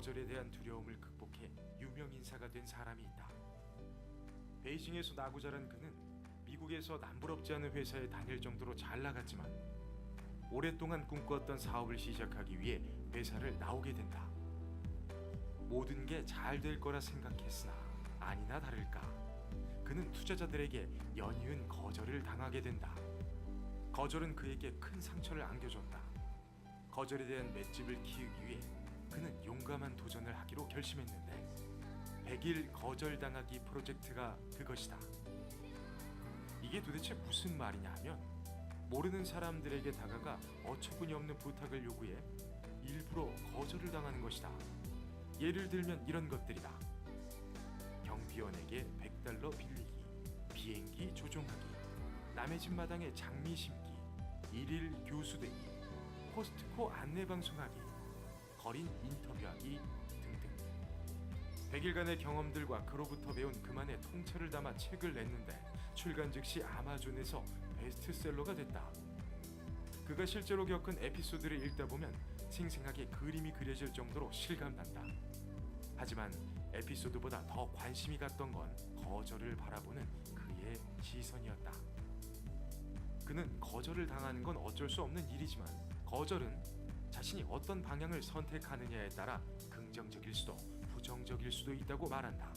거절에 대한 두려움을 극복해 유명 인사가 된 사람이 있다. 베이징에서 나고 자란 그는 미국에서 남부럽지 않은 회사에 다닐 정도로 잘 나갔지만 오랫동안 꿈꾸었던 사업을 시작하기 위해 회사를 나오게 된다. 모든 게 잘 될 거라 생각했으나 아니나 다를까 그는 투자자들에게 연이은 거절을 당하게 된다. 거절은 그에게 큰 상처를 안겨줬다. 거절에 대한 맷집을 키우기 위해 그는 용감한 도전을 하기로 결심했는데 100일 거절당하기 프로젝트가 그것이다. 이게 도대체 무슨 말이냐 하면 모르는 사람들에게 다가가 어처구니 없는 부탁을 요구해 일부러 거절을 당하는 것이다. 예를 들면 이런 것들이다. 경비원에게 $100 빌리기, 비행기 조종하기, 남의 집 마당에 장미 심기, 일일 교수 되기, 코스트코 안내 방송하기, 거린 인터뷰하기 등등. 100일간의 경험들과 그로부터 배운 그만의 통찰을 담아 책을 냈는데 출간 즉시 아마존에서 베스트셀러가 됐다. 그가 실제로 겪은 에피소드를 읽다 보면 생생하게 그림이 그려질 정도로 실감난다. 하지만 에피소드보다 더 관심이 갔던 건 거절을 바라보는 그의 시선이었다. 그는 거절을 당하는 건 어쩔 수 없는 일이지만 거절은 자신이 어떤 방향을 선택하느냐에 따라 긍정적일 수도 부정적일 수도 있다고 말한다.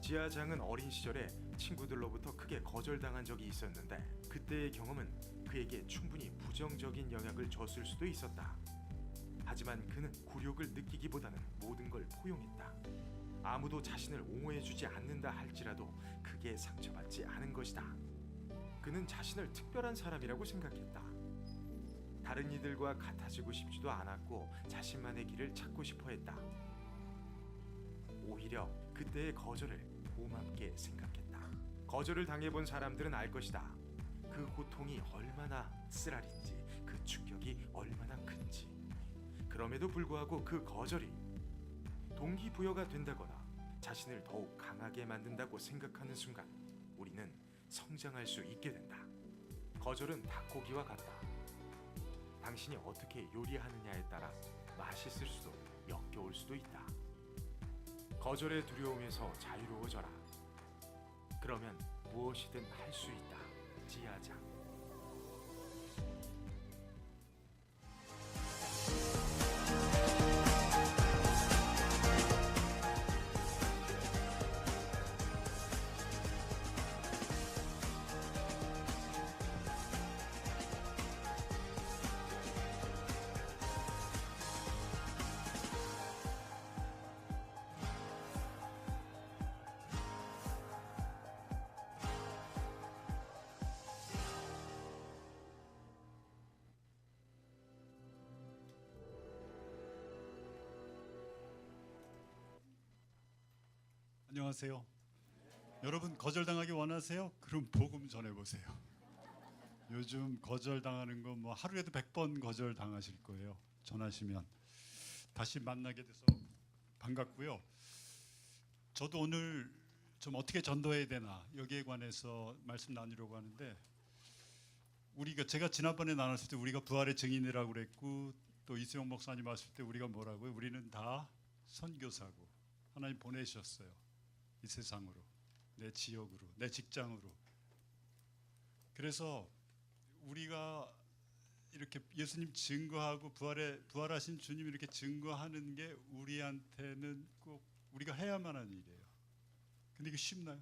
지하장은 어린 시절에 친구들로부터 크게 거절당한 적이 있었는데 그때의 경험은 그에게 충분히 부정적인 영향을 줬을 수도 있었다. 하지만 그는 굴욕을 느끼기보다는 모든 걸 포용했다. 아무도 자신을 옹호해주지 않는다 할지라도 크게 상처받지 않은 것이다. 그는 자신을 특별한 사람이라고 생각했다. 다른 이들과 같아지고 싶지도 않았고 자신만의 길을 찾고 싶어 했다. 오히려 그때의 거절을 고맙게 생각했다. 거절을 당해본 사람들은 알 것이다. 그 고통이 얼마나 쓰라린지, 그 충격이 얼마나 큰지. 그럼에도 불구하고 그 거절이 동기부여가 된다거나 자신을 더욱 강하게 만든다고 생각하는 순간 우리는 성장할 수 있게 된다. 거절은 닭고기와 같다. 당신이 어떻게 요리하느냐에 따라 맛있을 수도 역겨울 수도 있다. 거절의 두려움에서 자유로워져라. 그러면 무엇이든 할 수 있다. 지하장. 안녕하세요. 여러분 거절당하기 원하세요? 그럼 복음 전해보세요. 요즘 거절당하는 거 뭐 하루에도 100번 거절당하실 거예요. 전하시면. 다시 만나게 돼서 반갑고요. 저도 오늘 좀 어떻게 전도해야 되나 여기에 관해서 말씀 나누려고 하는데 제가 지난번에 나눴을 때 우리가 부활의 증인이라고 그랬고 또 이수영 목사님 왔을 때 우리가 뭐라고요? 우리는 다 선교사고 하나님 보내셨어요. 이 세상으로, 내 지역으로, 내 직장으로. 그래서 우리가 이렇게 예수님 증거하고 부활하신 주님 이렇게 증거하는 게 우리한테는 꼭 우리가 해야만 하는 일이에요. 근데 이게 쉽나요?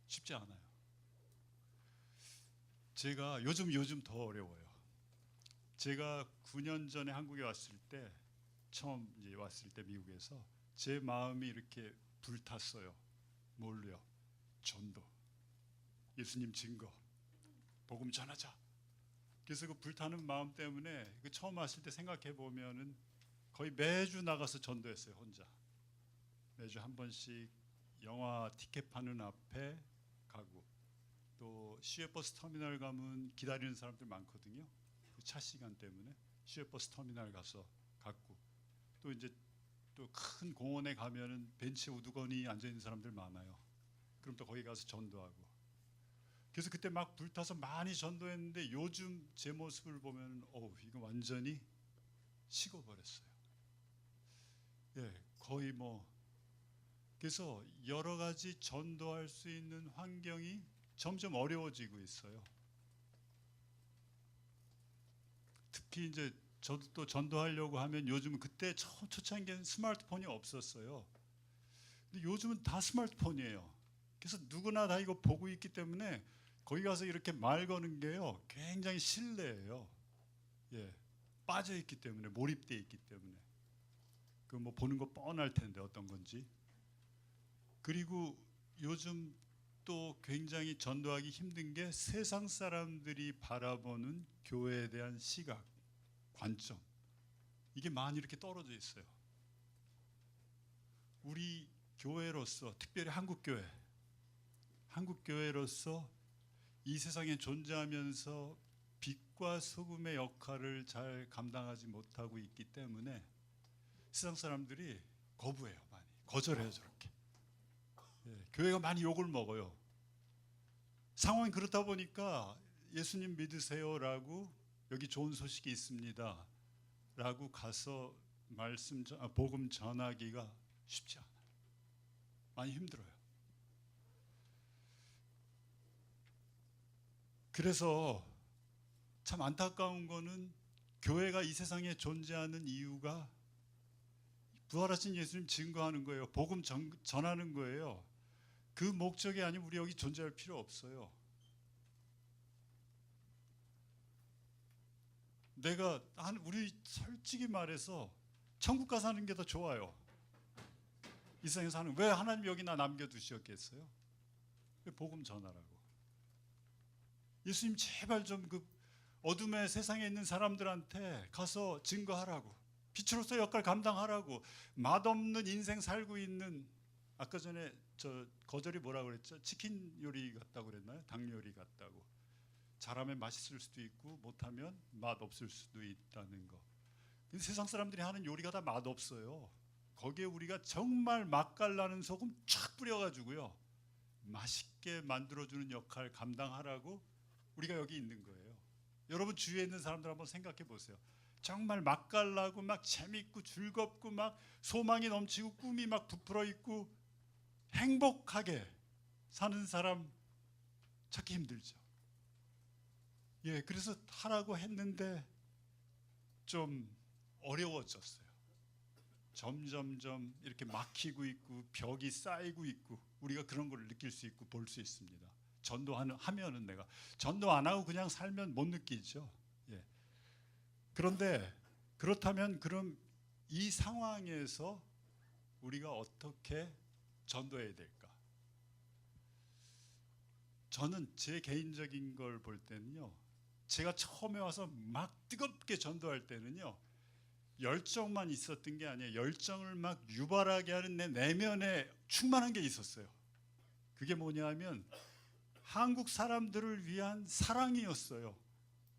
쉽지 않아요. 제가 요즘 더 어려워요. 제가 9년 전에 한국에 왔을 때 처음 이제 왔을 때 미국에서 제 마음이 이렇게 불탔어요. 뭘로요? 전도, 예수님 증거, 복음 전하자. 그래서 그 불타는 마음 때문에 그 처음 왔을 때 생각해 보면은 거의 매주 나가서 전도했어요. 혼자 매주 한 번씩 영화 티켓 파는 앞에 가고 또 시외버스 터미널 가면 기다리는 사람들 많거든요. 그 차 시간 때문에 시외버스 터미널 가서 갔고 또 이제 또 큰 공원에 가면은 벤치에 우두커니 앉아 있는 사람들 많아요. 그럼 또 거기 가서 전도하고. 그래서 그때 막 불타서 많이 전도했는데 요즘 제 모습을 보면 이거 완전히 식어버렸어요. 거의 뭐 그래서 여러 가지 전도할 수 있는 환경이 점점 어려워지고 있어요. 특히 이제 저도 또 전도하려고 하면 요즘은 그때 초창기에는 스마트폰이 없었어요. 근데 요즘은 다 스마트폰이에요. 그래서 누구나 다 이거 보고 있기 때문에 거기 가서 이렇게 말 거는 게요 굉장히 실례예요. 빠져 있기 때문에, 몰입돼 있기 때문에 그 뭐 보는 거 뻔할 텐데 어떤 건지. 그리고 요즘 또 굉장히 전도하기 힘든 게 세상 사람들이 바라보는 교회에 대한 시각, 관점, 이게 많이 이렇게 떨어져 있어요. 우리 교회로서, 특별히 한국교회로서 이 세상에 존재하면서 빛과 소금의 역할을 잘 감당하지 못하고 있기 때문에 세상 사람들이 거부해요. 많이 거절해요. 저렇게 교회가 많이 욕을 먹어요. 상황이 그렇다 보니까 예수님 믿으세요라고 여기 좋은 소식이 있습니다 라고 가서 복음 전하기가 쉽지 않아요. 많이 힘들어요. 그래서 참 안타까운 거는 교회가 이 세상에 존재하는 이유가 부활하신 예수님 증거하는 거예요. 복음 전하는 거예요. 그 목적이 아니면 우리 여기 존재할 필요 없어요. 우리 솔직히 말해서 천국 가서 사는 게 더 좋아요. 이 세상에 사는, 왜 하나님 여기나 남겨두셨겠어요? 복음 전하라고. 예수님 제발 좀 그 어둠의 세상에 있는 사람들한테 가서 증거하라고, 빛으로서 역할 감당하라고. 맛없는 인생 살고 있는, 아까 전에 저 거절이 뭐라 그랬죠? 치킨 요리 같다고 그랬나요? 닭 요리 같다고. 잘하면 맛있을 수도 있고 못하면 맛없을 수도 있다는 거. 근데 세상 사람들이 하는 요리가 다 맛없어요. 거기에 우리가 정말 맛깔나는 소금 쫙 뿌려가지고요 맛있게 만들어주는 역할 감당하라고 우리가 여기 있는 거예요. 여러분 주위에 있는 사람들 한번 생각해 보세요. 정말 맛깔나고 막 재밌고 즐겁고 막 소망이 넘치고 꿈이 막 부풀어 있고 행복하게 사는 사람 찾기 힘들죠. 그래서 하라고 했는데 좀 어려워졌어요. 점점점 이렇게 막히고 있고 벽이 쌓이고 있고 우리가 그런 걸 느낄 수 있고 볼 수 있습니다. 전도하면은 내가 전도 안 하고 그냥 살면 못 느끼죠. 그런데 그렇다면 그럼 이 상황에서 우리가 어떻게 전도해야 될까? 저는 제 개인적인 걸 볼 때는요, 제가 처음에 와서 막 뜨겁게 전도할 때는요 열정만 있었던 게 아니에요. 열정을 막 유발하게 하는 내 내면에 충만한 게 있었어요. 그게 뭐냐면 한국 사람들을 위한 사랑이었어요.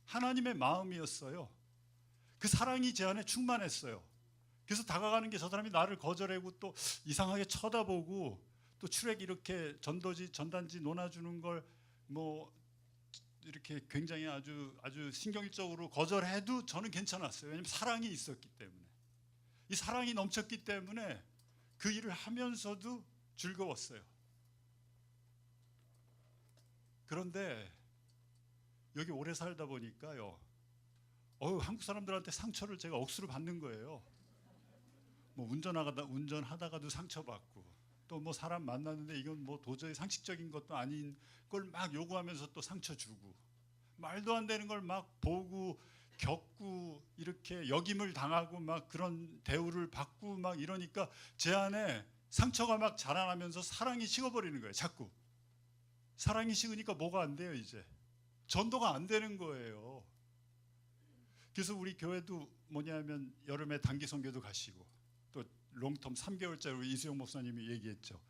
하나님의 마음이었어요. 그 사랑이 제 안에 충만했어요. 그래서 다가가는 게 저 사람이 나를 거절하고 또 이상하게 쳐다보고 또 출애굽 이렇게 전단지 논아주는 걸 뭐 이렇게 굉장히 아주 신경질적으로 거절해도 저는 괜찮았어요. 왜냐하면 사랑이 있었기 때문에. 이 사랑이 넘쳤기 때문에 그 일을 하면서도 즐거웠어요. 그런데 여기 오래 살다 보니까요, 한국 사람들한테 상처를 제가 억수로 받는 거예요. 뭐 운전하다가도 상처받고, 또 뭐 사람 만났는데 이건 뭐 도저히 상식적인 것도 아닌 걸 막 요구하면서 또 상처 주고, 말도 안 되는 걸 막 보고 겪고 이렇게 역임을 당하고 막 그런 대우를 받고 막 이러니까 제 안에 상처가 막 자라나면서 사랑이 식어버리는 거예요. 자꾸 사랑이 식으니까 뭐가 안 돼요. 이제 전도가 안 되는 거예요. 그래서 우리 교회도 뭐냐면 여름에 단기 선교도 가시고 또 롱텀 3개월짜리 우리 이수영 목사님이 얘기했죠.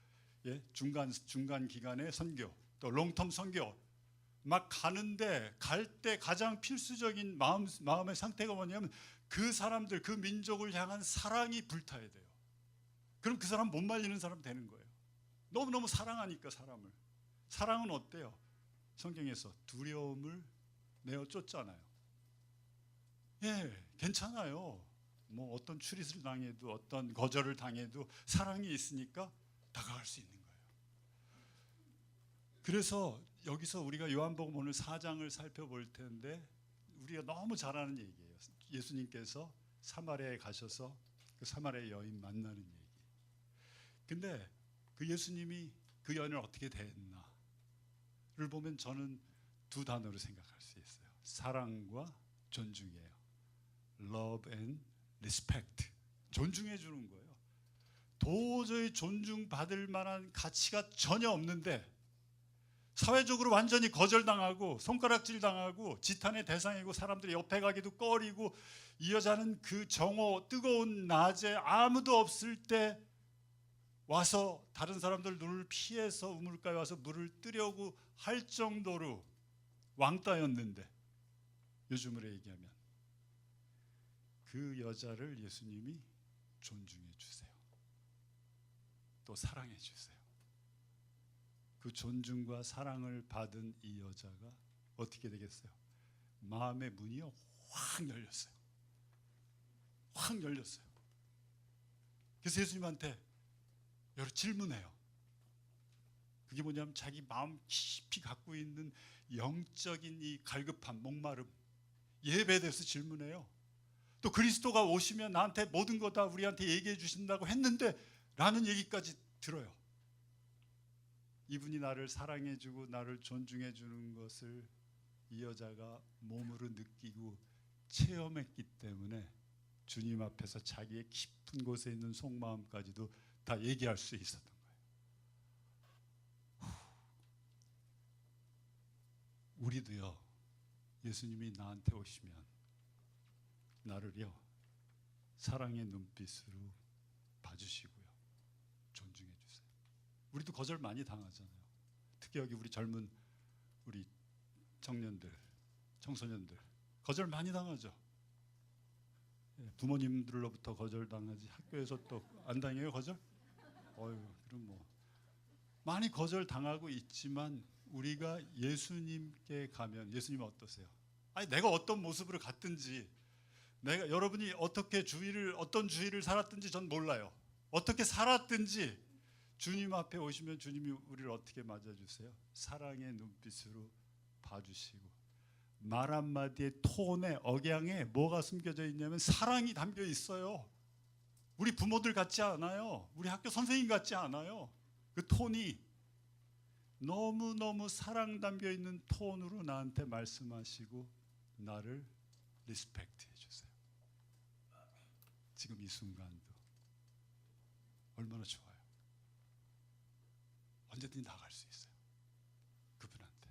중간 기간에 선교, 또 롱텀 선교 막 가는데 갈 때 가장 필수적인 마음의 상태가 뭐냐면 그 사람들, 그 민족을 향한 사랑이 불타야 돼요. 그럼 그 사람 못 말리는 사람 되는 거예요. 너무너무 사랑하니까 사람을. 사랑은 어때요? 성경에서 두려움을 내어 쫓잖아요. 괜찮아요. 뭐 어떤 추릿을 당해도 어떤 거절을 당해도 사랑이 있으니까 다가갈 수 있는 거예요. 그래서 여기서 우리가 요한복음 오늘 4장을 살펴볼 텐데 우리가 너무 잘 아는 얘기예요. 예수님께서 사마리아에 가셔서 그 사마리아 여인 만나는 얘기. 근데 그 예수님이 그 여인을 어떻게 대했나를 보면 저는 두 단어로 생각할 수 있어요. 사랑과 존중이에요. Love and respect. 존중해 주는 거예요. 도저히 존중받을 만한 가치가 전혀 없는데 사회적으로 완전히 거절당하고 손가락질 당하고 지탄의 대상이고 사람들이 옆에 가기도 꺼리고 이 여자는 그 정오 뜨거운 낮에 아무도 없을 때 와서 다른 사람들 눈을 피해서 우물가에 와서 물을 뜨려고 할 정도로 왕따였는데 요즘으로 얘기하면 그 여자를 예수님이 존중해 주세요. 또 사랑해 주세요. 그 존중과 사랑을 받은 이 여자가 어떻게 되겠어요? 마음의 문이요 확 열렸어요. 확 열렸어요. 그래서 예수님한테 여러 질문해요. 그게 뭐냐면 자기 마음 깊이 갖고 있는 영적인 이 갈급함, 목마름, 예배에 대해서 질문해요. 또 그리스도가 오시면 나한테 모든 거 다 우리한테 얘기해 주신다고 했는데 라는 얘기까지 들어요. 이분이 나를 사랑해 주고 나를 존중해 주는 것을 이 여자가 몸으로 느끼고 체험했기 때문에 주님 앞에서 자기의 깊은 곳에 있는 속마음까지도 다 얘기할 수 있었던 거예요. 우리도요, 예수님이 나한테 오시면 나를요 사랑의 눈빛으로 봐주시고요 존중해 주세요. 우리도 거절 많이 당하잖아요. 특히 여기 우리 젊은 우리 청년들, 청소년들 거절 많이 당하죠. 부모님들로부터 거절당하지 학교에서 또 안 당해요 거절? 그럼 뭐 많이 거절당하고 있지만 우리가 예수님께 가면 예수님은 어떠세요? 아니 내가 어떤 모습으로 갔든지 내가 여러분이 어떻게 어떤 주의를 살았든지 전 몰라요. 어떻게 살았든지 주님 앞에 오시면 주님이 우리를 어떻게 맞아주세요? 사랑의 눈빛으로 봐주시고 말 한마디의 톤에 억양에 뭐가 숨겨져 있냐면 사랑이 담겨 있어요. 우리 부모들 같지 않아요. 우리 학교 선생님 같지 않아요. 그 톤이 너무너무 사랑 담겨 있는 톤으로 나한테 말씀하시고 나를 리스펙트 해주세요. 지금 이 순간도 얼마나 좋아요. 언제든지 나갈 수 있어요. 그분한테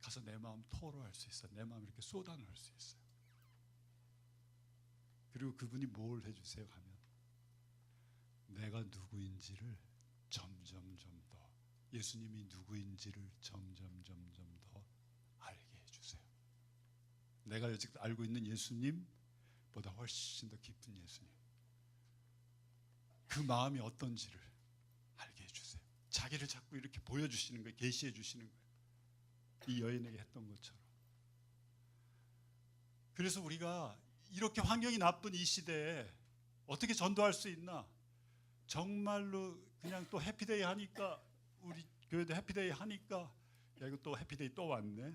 가서 내 마음 토로할 수 있어요. 내 마음 이렇게 쏟아놓을 수 있어요. 그리고 그분이 뭘 해주세요 하면 내가 누구인지를 점점 더 예수님이 누구인지를 점점 더 알게 해주세요. 내가 여지껏 알고 있는 예수님보다 훨씬 더 깊은 예수님, 그 마음이 어떤지를 알게 해주세요. 자기를 자꾸 이렇게 보여주시는 거예요. 계시해 주시는 거예요. 이 여인에게 했던 것처럼. 그래서 우리가 이렇게 환경이 나쁜 이 시대에 어떻게 전도할 수 있나? 정말로 그냥 또 해피데이 하니까 우리 교회도 해피데이 하니까 야 이거 또 해피데이 또 왔네.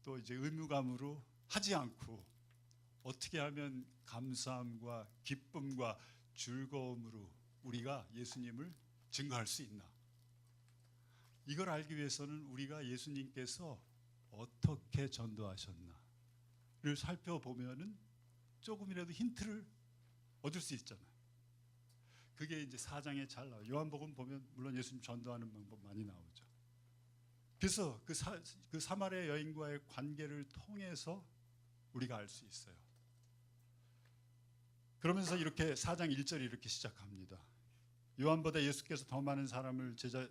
또 이제 의무감으로 하지 않고 어떻게 하면 감사함과 기쁨과 즐거움으로 우리가 예수님을 증거할 수 있나? 이걸 알기 위해서는 우리가 예수님께서 어떻게 전도하셨나를 살펴보면은 조금이라도 힌트를 얻을 수 있잖아요. 그게 이제 4장에 잘 나와요. 요한복음 보면 물론 예수님 전도하는 방법 많이 나오죠. 그래서 그 사마리아 여인과의 관계를 통해서 우리가 알 수 있어요. 그러면서 이렇게 4장 1절이 이렇게 시작합니다. 요한보다 예수께서 더 많은 사람을 제자로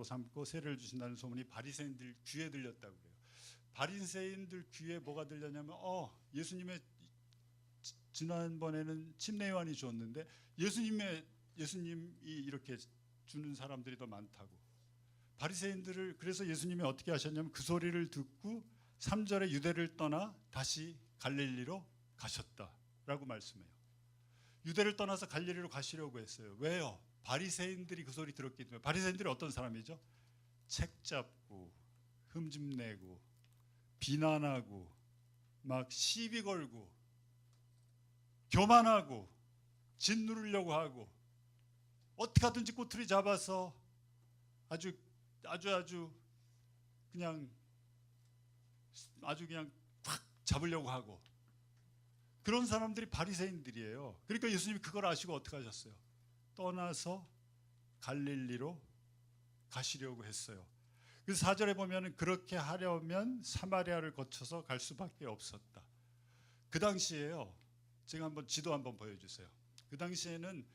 삼고 세례를 주신다는 소문이 바리새인들 귀에 들렸다고 그래요. 바리새인들 귀에 뭐가 들렸냐면 예수님의 지난번에는 침례 요한이 줬는데 예수님이 이렇게 주는 사람들이 더 많다고. 바리새인들을 그래서 예수님이 어떻게 하셨냐면 그 소리를 듣고 3절에 유대를 떠나 다시 갈릴리로 가셨다라고 말씀해요. 유대를 떠나서 갈릴리로 가시려고 했어요. 왜요? 바리새인들이 그 소리 들었기 때문에. 바리새인들이 어떤 사람이죠? 책 잡고 흠집내고 비난하고 막 시비 걸고 교만하고 짓누르려고 하고 어떻게 하든지 꼬투리 잡아서 아주 그냥 확 잡으려고 하고 그런 사람들이 바리새인들이에요. 그러니까 예수님이 그걸 아시고 어떻게 하셨어요? 떠나서 갈릴리로 가시려고 했어요. 그래서 4절에 보면 그렇게 하려면 사마리아를 거쳐서 갈 수밖에 없었다. 그 당시에요. 제가 한번 지도 한번 보여주세요. 그 당시에는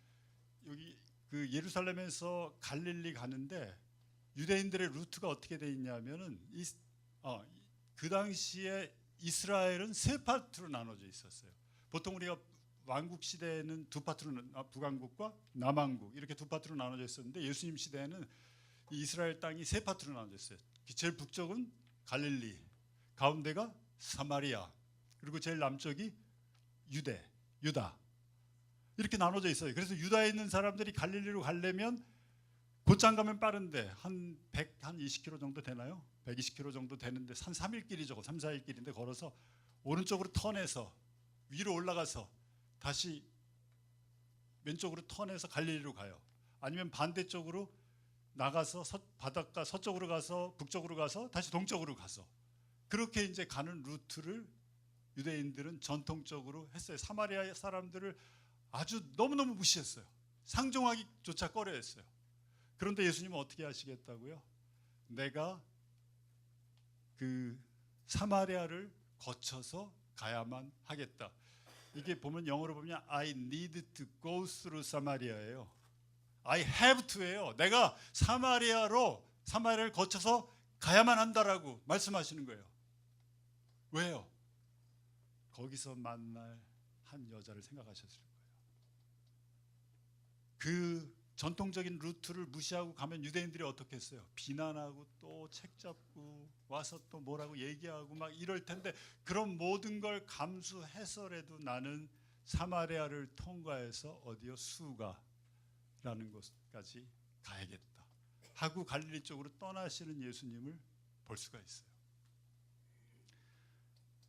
여기 그 예루살렘에서 갈릴리 가는데 유대인들의 루트가 어떻게 돼 있냐면은 그 당시에 이스라엘은 세 파트로 나눠져 있었어요. 보통 우리가 왕국 시대에는 두 파트로 북왕국과 남왕국 이렇게 두 파트로 나눠져 있었는데 예수님 시대에는 이스라엘 땅이 세 파트로 나눠져 있어요. 제일 북쪽은 갈릴리, 가운데가 사마리아, 그리고 제일 남쪽이 유다 이렇게 나눠져 있어요. 그래서 유다에 있는 사람들이 갈릴리로 가려면 곧장 가면 빠른데 한 20km 정도 되나요? 120km 정도 되는데 한 3일 길이죠. 3, 4일 길인데 걸어서 오른쪽으로 턴해서 위로 올라가서 다시 왼쪽으로 턴해서 갈릴리로 가요. 아니면 반대쪽으로 나가서 바닷가 서쪽으로 가서 북쪽으로 가서 다시 동쪽으로 가서 그렇게 이제 가는 루트를 유대인들은 전통적으로 했어요. 사마리아 사람들을 아주 너무너무 무시했어요. 상종하기조차 꺼려했어요. 그런데 예수님은 어떻게 하시겠다고요? 내가 그 사마리아를 거쳐서 가야만 하겠다. 이게 보면 영어로 보면 I need to go through Samaria예요. I have to예요. 내가 사마리아를 거쳐서 가야만 한다라고 말씀하시는 거예요. 왜요? 거기서 만날 한 여자를 생각하셨을 거예요. 그 전통적인 루트를 무시하고 가면 유대인들이 어떻게 했어요? 비난하고 또 책 잡고 와서 또 뭐라고 얘기하고 막 이럴 텐데 그런 모든 걸 감수해서라도 나는 사마리아를 통과해서 어디요? 수가라는 곳까지 가야겠다 하고 갈릴리 쪽으로 떠나시는 예수님을 볼 수가 있어요.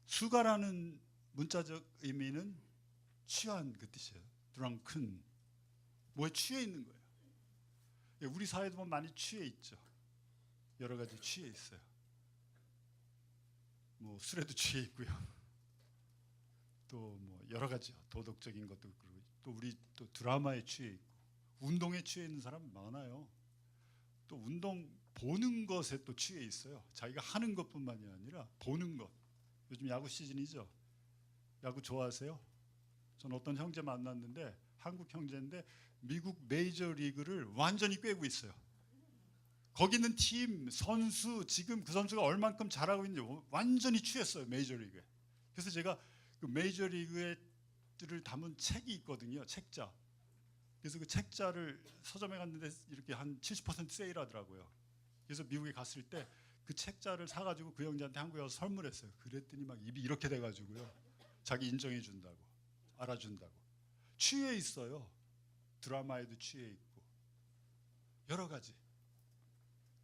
수가라는 문자적 의미는 취한 그 뜻이에요. drunken, 뭐에 취해 있는 거예요. 우리 사회도 보면 많이 취해 있죠. 여러 가지 취해 있어요. 뭐 술에도 취해 있고요. 또 뭐 여러 가지 도덕적인 것도 그렇고 또 우리 또 드라마에 취해 있고 운동에 취해 있는 사람 많아요. 또 운동 보는 것에 또 취해 있어요. 자기가 하는 것뿐만이 아니라 보는 것. 요즘 야구 시즌이죠. 야구 좋아하세요? 저는 어떤 형제 만났는데 한국 형제인데 미국 메이저리그를 완전히 꿰고 있어요. 거기 있는 팀, 선수, 지금 그 선수가 얼만큼 잘하고 있는지 완전히 취했어요. 메이저리그에. 그래서 제가 그 메이저리그를 담은 책이 있거든요. 책자. 그래서 그 책자를 서점에 갔는데 이렇게 한 70% 세일하더라고요. 그래서 미국에 갔을 때 그 책자를 사가지고 그 형제한테 한국에 와서 선물했어요. 그랬더니 막 입이 이렇게 돼가지고요. 자기 인정해 준다고, 알아준다고. 취해 있어요. 드라마에도 취해 있고 여러 가지.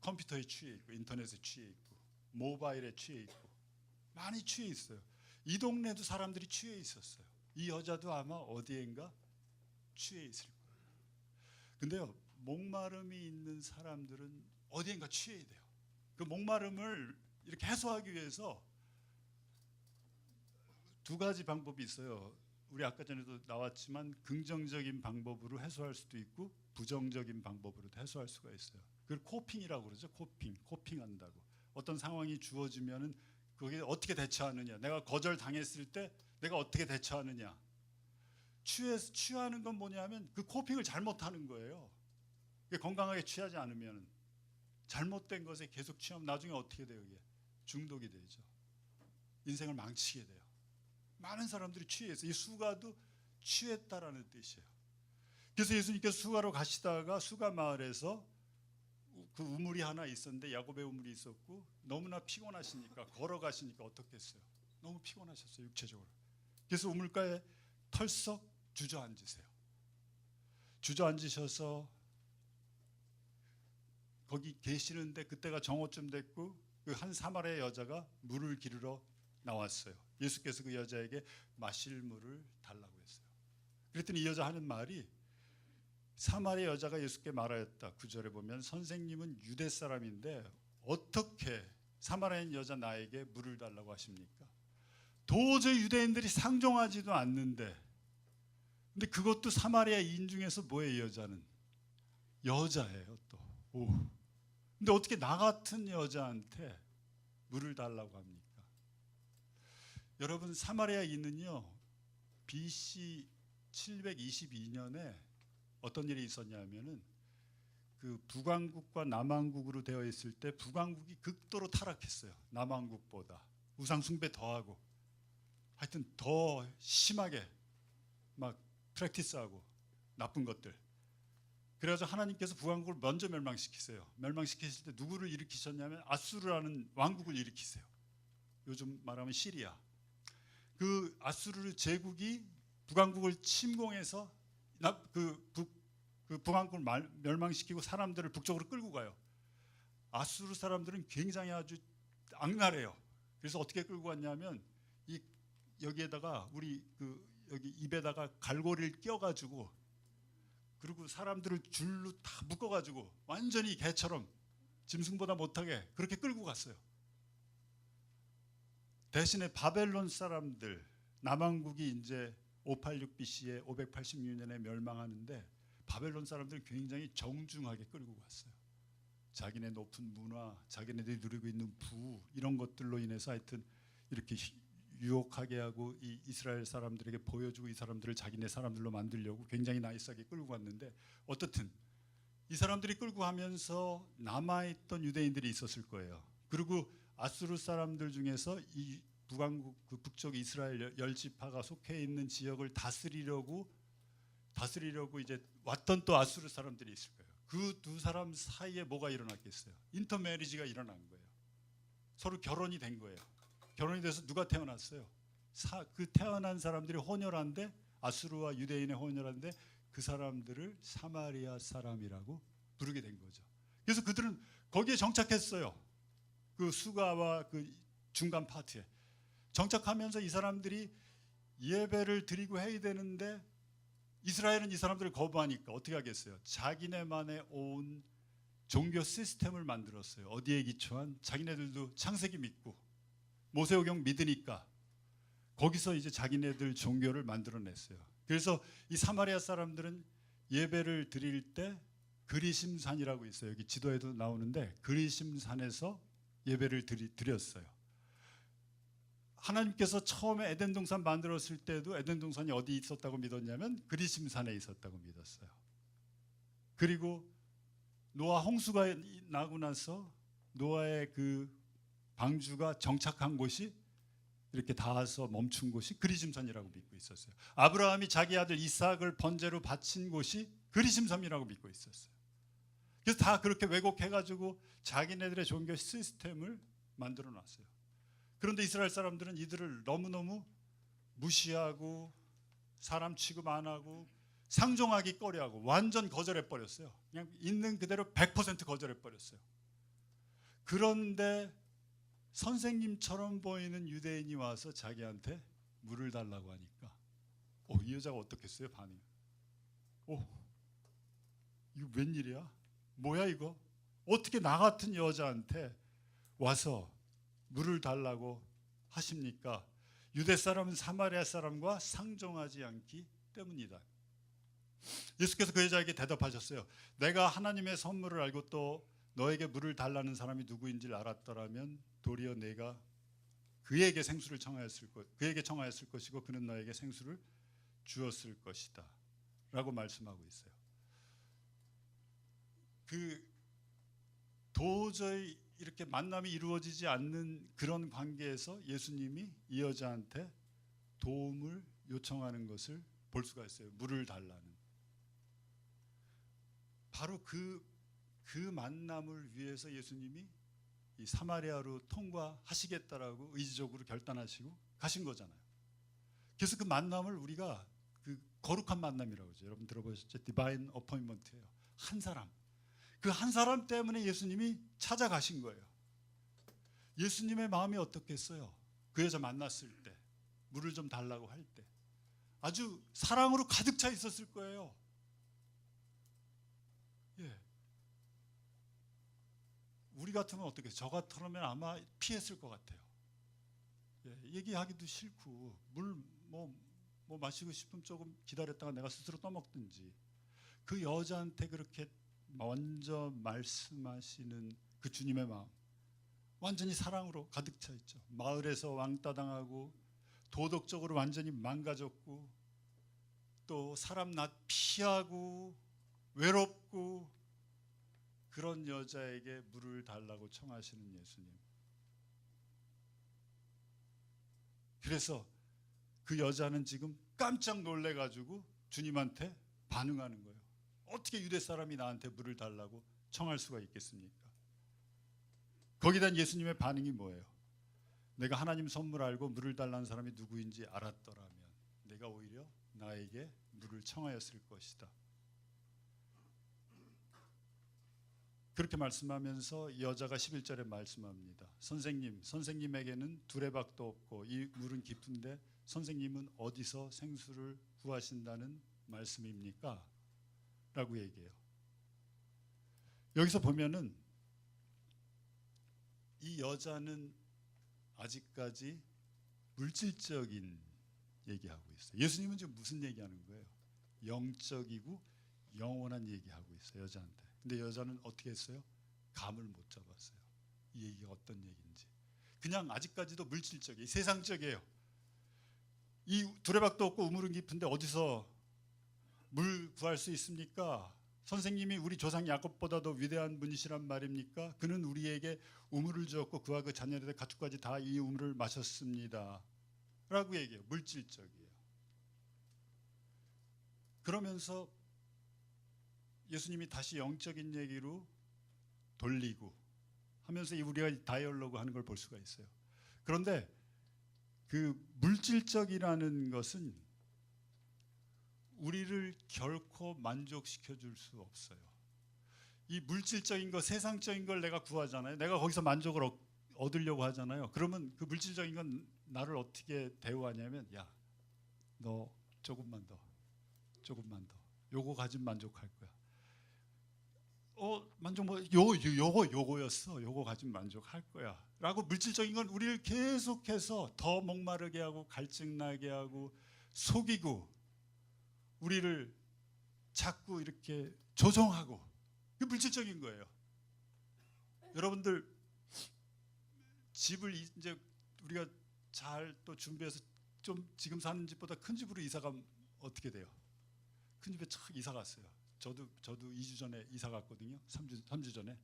컴퓨터에 취해 있고 인터넷에 취해 있고 모바일에 취해 있고 많이 취해 있어요. 이 동네도 사람들이 취해 있었어요. 이 여자도 아마 어디엔가 취해 있을 거예요. 근데요, 목마름이 있는 사람들은 어디엔가 취해야 돼요. 그 목마름을 이렇게 해소하기 위해서 두 가지 방법이 있어요. 우리 아까 전에도 나왔지만 긍정적인 방법으로 해소할 수도 있고 부정적인 방법으로도 해소할 수가 있어요. 그걸 코핑이라고 그러죠. 코핑한다고. 어떤 상황이 주어지면은 거기에 어떻게 대처하느냐. 내가 거절당했을 때 내가 어떻게 대처하느냐. 취하는 건 뭐냐면 그 코핑을 잘못하는 거예요. 건강하게 취하지 않으면 잘못된 것에 계속 취하면 나중에 어떻게 돼요? 이게 중독이 되죠. 인생을 망치게 돼요. 많은 사람들이 취해서 이 수가도 취했다라는 뜻이에요. 그래서 예수님께서 수가로 가시다가 수가 마을에서 그 우물이 하나 있었는데 야곱의 우물이 있었고 너무나 피곤하시니까 걸어가시니까 어떻게 했어요? 너무 피곤하셨어요, 육체적으로. 그래서 우물가에 털썩 주저앉으세요. 주저앉으셔서 거기 계시는데 그때가 정오쯤 됐고 그 한 사마리아 여자가 물을 기르러 나왔어요. 예수께서 그 여자에게 마실 물을 달라고 했어요. 그랬더니 이 여자 하는 말이, 사마리아 여자가 예수께 말하였다. 9절에 보면 선생님은 유대 사람인데 어떻게 사마리아 여자 나에게 물을 달라고 하십니까? 도저히 유대인들이 상종하지도 않는데, 근데 그것도 사마리아인 중에서 뭐예요? 이 여자는 여자예요 또. 오. 근데 어떻게 나 같은 여자한테 물을 달라고 합니까? 여러분, 사마리아인은요 BC 722년에 어떤 일이 있었냐면은 그 북왕국과 남왕국으로 되어 있을 때 북왕국이 극도로 타락했어요. 남왕국보다 우상 숭배 더하고 하여튼 더 심하게 막 프랙티스하고 나쁜 것들. 그래서 하나님께서 북왕국을 먼저 멸망시키세요. 멸망시키실 때 누구를 일으키셨냐면 아수르라는 왕국을 일으키세요. 요즘 말하면 시리아. 그 아수르 제국이 북왕국을 침공해서 그 북왕국을 멸망시키고 사람들을 북쪽으로 끌고 가요. 아수르 사람들은 굉장히 아주 악랄해요. 그래서 어떻게 끌고 갔냐면 여기에다가 여기 입에다가 갈고리를 껴가지고, 그리고 사람들을 줄로 다 묶어가지고 완전히 개처럼 짐승보다 못하게 그렇게 끌고 갔어요. 대신에 바벨론 사람들, 남왕국이 이제 586 BC에 586년에 멸망하는데 바벨론 사람들은 굉장히 정중하게 끌고 갔어요. 자기네 높은 문화, 자기네들이 누리고 있는 부, 이런 것들로 인해서 하여튼 이렇게 유혹하게 하고 이 이스라엘 사람들에게 보여주고 이 사람들을 자기네 사람들로 만들려고 굉장히 나이스하게 끌고 갔는데, 어떻든 이 사람들이 끌고 가면서 남아있던 유대인들이 있었을 거예요. 그리고 아수르 사람들 중에서 이 북왕국, 그 북쪽 이스라엘 10지파가 속해 있는 지역을 다스리려고 이제 왔던 또 아수르 사람들이 있을 거예요. 그 두 사람 사이에 뭐가 일어났겠어요? 인터메리지가 일어난 거예요. 서로 결혼이 된 거예요. 결혼이 돼서 누가 태어났어요? 그 태어난 사람들이 혼혈한데, 아수르와 유대인의 혼혈한데 그 사람들을 사마리아 사람이라고 부르게 된 거죠. 그래서 그들은 거기에 정착했어요. 그 수가와 그 중간 파트에 정착하면서 이 사람들이 예배를 드리고 해야 되는데 이스라엘은 이 사람들을 거부하니까 어떻게 하겠어요? 자기네만의 온 종교 시스템을 만들었어요. 어디에 기초한? 자기네들도 창세기 믿고 모세오경 믿으니까 거기서 이제 자기네들 종교를 만들어냈어요. 그래서 이 사마리아 사람들은 예배를 드릴 때 그리심산이라고 있어요. 여기 지도에도 나오는데 그리심산에서 예배를 드렸어요. 하나님께서 처음에 에덴 동산 만들었을 때도 에덴 동산이 어디 있었다고 믿었냐면 그리심산에 있었다고 믿었어요. 그리고 노아 홍수가 나고 나서 노아의 그 방주가 정착한 곳이 이렇게 닿아서 멈춘 곳이 그리심산이라고 믿고 있었어요. 아브라함이 자기 아들 이삭을 번제로 바친 곳이 그리심산이라고 믿고 있었어요. 그래서 다 그렇게 왜곡해가지고 자기네들의 종교 시스템을 만들어 놨어요. 그런데 이스라엘 사람들은 이들을 너무너무 무시하고 사람 취급 안 하고 상종하기 꺼려하고 완전 거절해 버렸어요. 그냥 있는 그대로 100% 거절해 버렸어요. 그런데 선생님처럼 보이는 유대인이 와서 자기한테 물을 달라고 하니까 이 여자가 어떻겠어요? 반응. 이거 웬일이야? 뭐야 이거? 어떻게 나 같은 여자한테 와서 물을 달라고 하십니까? 유대 사람은 사마리아 사람과 상종하지 않기 때문이다. 예수께서 그 여자에게 대답하셨어요. 내가 하나님의 선물을 알고 또 너에게 물을 달라는 사람이 누구인지를 알았더라면 도리어 내가 그에게 생수를 청하였을 것이고 그는 너에게 생수를 주었을 것이다 라고 말씀하고 있어요. 도저히 이렇게 만남이 이루어지지 않는 그런 관계에서 예수님이 이 여자한테 도움을 요청하는 것을 볼 수가 있어요. 물을 달라는. 바로 그 만남을 위해서 예수님이 이 사마리아로 통과하시겠다라고 의지적으로 결단하시고 가신 거잖아요. 그래서 그 만남을 우리가 그 거룩한 만남이라고 하죠. 여러분 들어보셨죠? 디바인 어포인먼트예요. 한 사람. 그 한 사람 때문에 예수님이 찾아가신 거예요. 예수님의 마음이 어떻겠어요? 그 여자 만났을 때, 물을 좀 달라고 할 때 아주 사랑으로 가득 차 있었을 거예요. 예. 우리 같으면 어떻게? 저 같으면 아마 피했을 것 같아요. 예. 얘기하기도 싫고 물 뭐 마시고 싶으면 조금 기다렸다가 내가 스스로 떠먹든지. 그 여자한테 그렇게 먼저 말씀하시는 그 주님의 마음, 완전히 사랑으로 가득 차 있죠. 마을에서 왕따 당하고 도덕적으로 완전히 망가졌고 또 사람 낯 피하고 외롭고 그런 여자에게 물을 달라고 청하시는 예수님. 그래서 그 여자는 지금 깜짝 놀래가지고 주님한테 반응하는 거예요. 어떻게 유대 사람이 나한테 물을 달라고 청할 수가 있겠습니까? 거기에 대한 예수님의 반응이 뭐예요? 내가 하나님 선물 알고 물을 달라는 사람이 누구인지 알았더라면 내가 오히려 나에게 물을 청하였을 것이다. 그렇게 말씀하면서 여자가 11절에 말씀합니다. 선생님에게는 두레박도 없고 이 물은 깊은데 선생님은 어디서 생수를 구하신다는 말씀입니까? 라고 얘기해요. 여기서 보면은 이 여자는 아직까지 물질적인 얘기하고 있어요. 예수님은 지금 무슨 얘기하는 거예요? 영적이고 영원한 얘기하고 있어요, 여자한테. 근데 여자는 어떻게 했어요? 감을 못 잡았어요. 이 얘기가 어떤 얘기인지. 그냥 아직까지도 물질적이에요. 세상적이에요. 이 두레박도 없고 우물은 깊은데 어디서 물 구할 수 있습니까? 선생님이 우리 조상 야곱보다도 위대한 분이시란 말입니까? 그는 우리에게 우물을 주었고 그와 그 자녀들의 가축까지 다 이 우물을 마셨습니다. 라고 얘기해요. 물질적이에요. 그러면서 예수님이 다시 영적인 얘기로 돌리고 하면서 우리가 다이얼로그 하는 걸 볼 수가 있어요. 그런데 그 물질적이라는 것은 우리를 결코 만족시켜 줄 수 없어요. 이 물질적인 거, 세상적인 걸 내가 구하잖아요. 내가 거기서 만족을 얻으려고 하잖아요. 그러면 그 물질적인 건 나를 어떻게 대우하냐면, 야, 너 조금만 더. 요거 가지면 만족할 거야. 만족 요거였어. 요거 가지면 만족할 거야. 라고 물질적인 건 우리를 계속해서 더 목마르게 하고 갈증 나게 하고 속이고 우리를 자꾸 이렇게 조종하고, 그게 물질적인 거예요. 여러분들 집을 이제 우리가 잘 또 준비해서 좀 지금 사는 집보다 큰 집으로 이사 가면 어떻게 돼요? 큰 집에 착 이사 갔어요. 저도 2주 전에 이사 갔거든요. 3주 전에.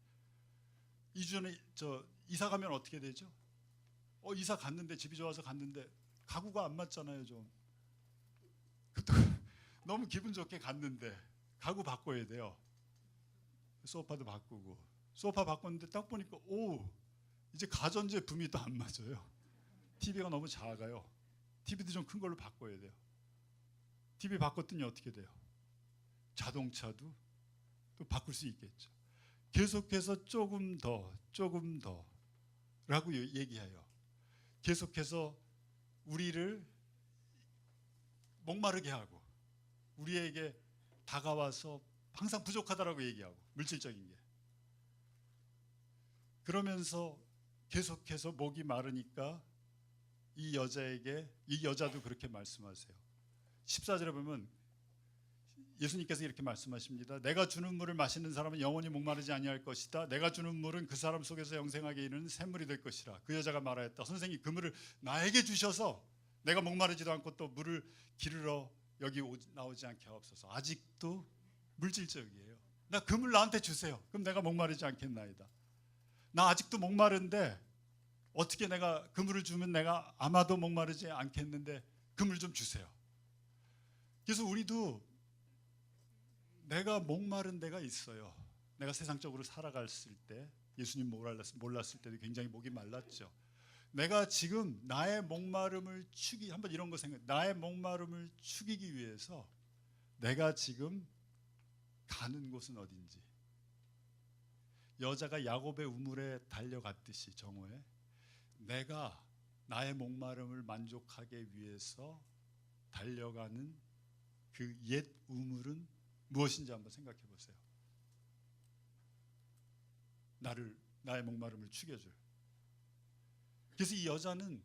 2주 전에 저 이사 가면 어떻게 되죠? 이사 갔는데 집이 좋아서 갔는데 가구가 안 맞잖아요, 좀. 너무 기분 좋게 갔는데 가구 바꿔야 돼요. 소파도 바꾸고. 소파 바꿨는데 딱 보니까 이제 가전제품이 또 안 맞아요. TV가 너무 작아요. TV도 좀 큰 걸로 바꿔야 돼요. TV 바꿨더니 어떻게 돼요? 자동차도 또 바꿀 수 있겠죠. 계속해서 조금 더라고 얘기해요. 계속해서 우리를 목마르게 하고 우리에게 다가와서 항상 부족하다라고 얘기하고, 물질적인 게. 그러면서 계속해서 목이 마르니까 이 여자도 그렇게 말씀하세요. 14절에 보면 예수님께서 이렇게 말씀하십니다. 내가 주는 물을 마시는 사람은 영원히 목마르지 아니할 것이다. 내가 주는 물은 그 사람 속에서 영생하게 이르는 샘물이 될 것이라. 그 여자가 말하였다. 선생님, 그 물을 나에게 주셔서 내가 목마르지도 않고 또 물을 기르러 여기 나오지 않게 하옵소서. 아직도 물질적이에요. 나 그 물 나한테 주세요. 그럼 내가 목마르지 않겠나이다. 나 아직도 목마른데 어떻게 내가 그 물을 주면 내가 아마도 목마르지 않겠는데 그 물 좀 주세요. 그래서 우리도 내가 목마른 데가 있어요. 내가 세상적으로 살아갔을 때, 예수님 몰랐을 때도 굉장히 목이 말랐죠. 내가 지금 나의 목마름을 한번 이런 거 생각. 나의 목마름을 축이기 위해서 내가 지금 가는 곳은 어딘지. 여자가 야곱의 우물에 달려갔듯이 정오에 내가 나의 목마름을 만족하기 위해서 달려가는 그 옛 우물은 무엇인지 한번 생각해 보세요. 나의 목마름을 축여줄. 그래서 이 여자는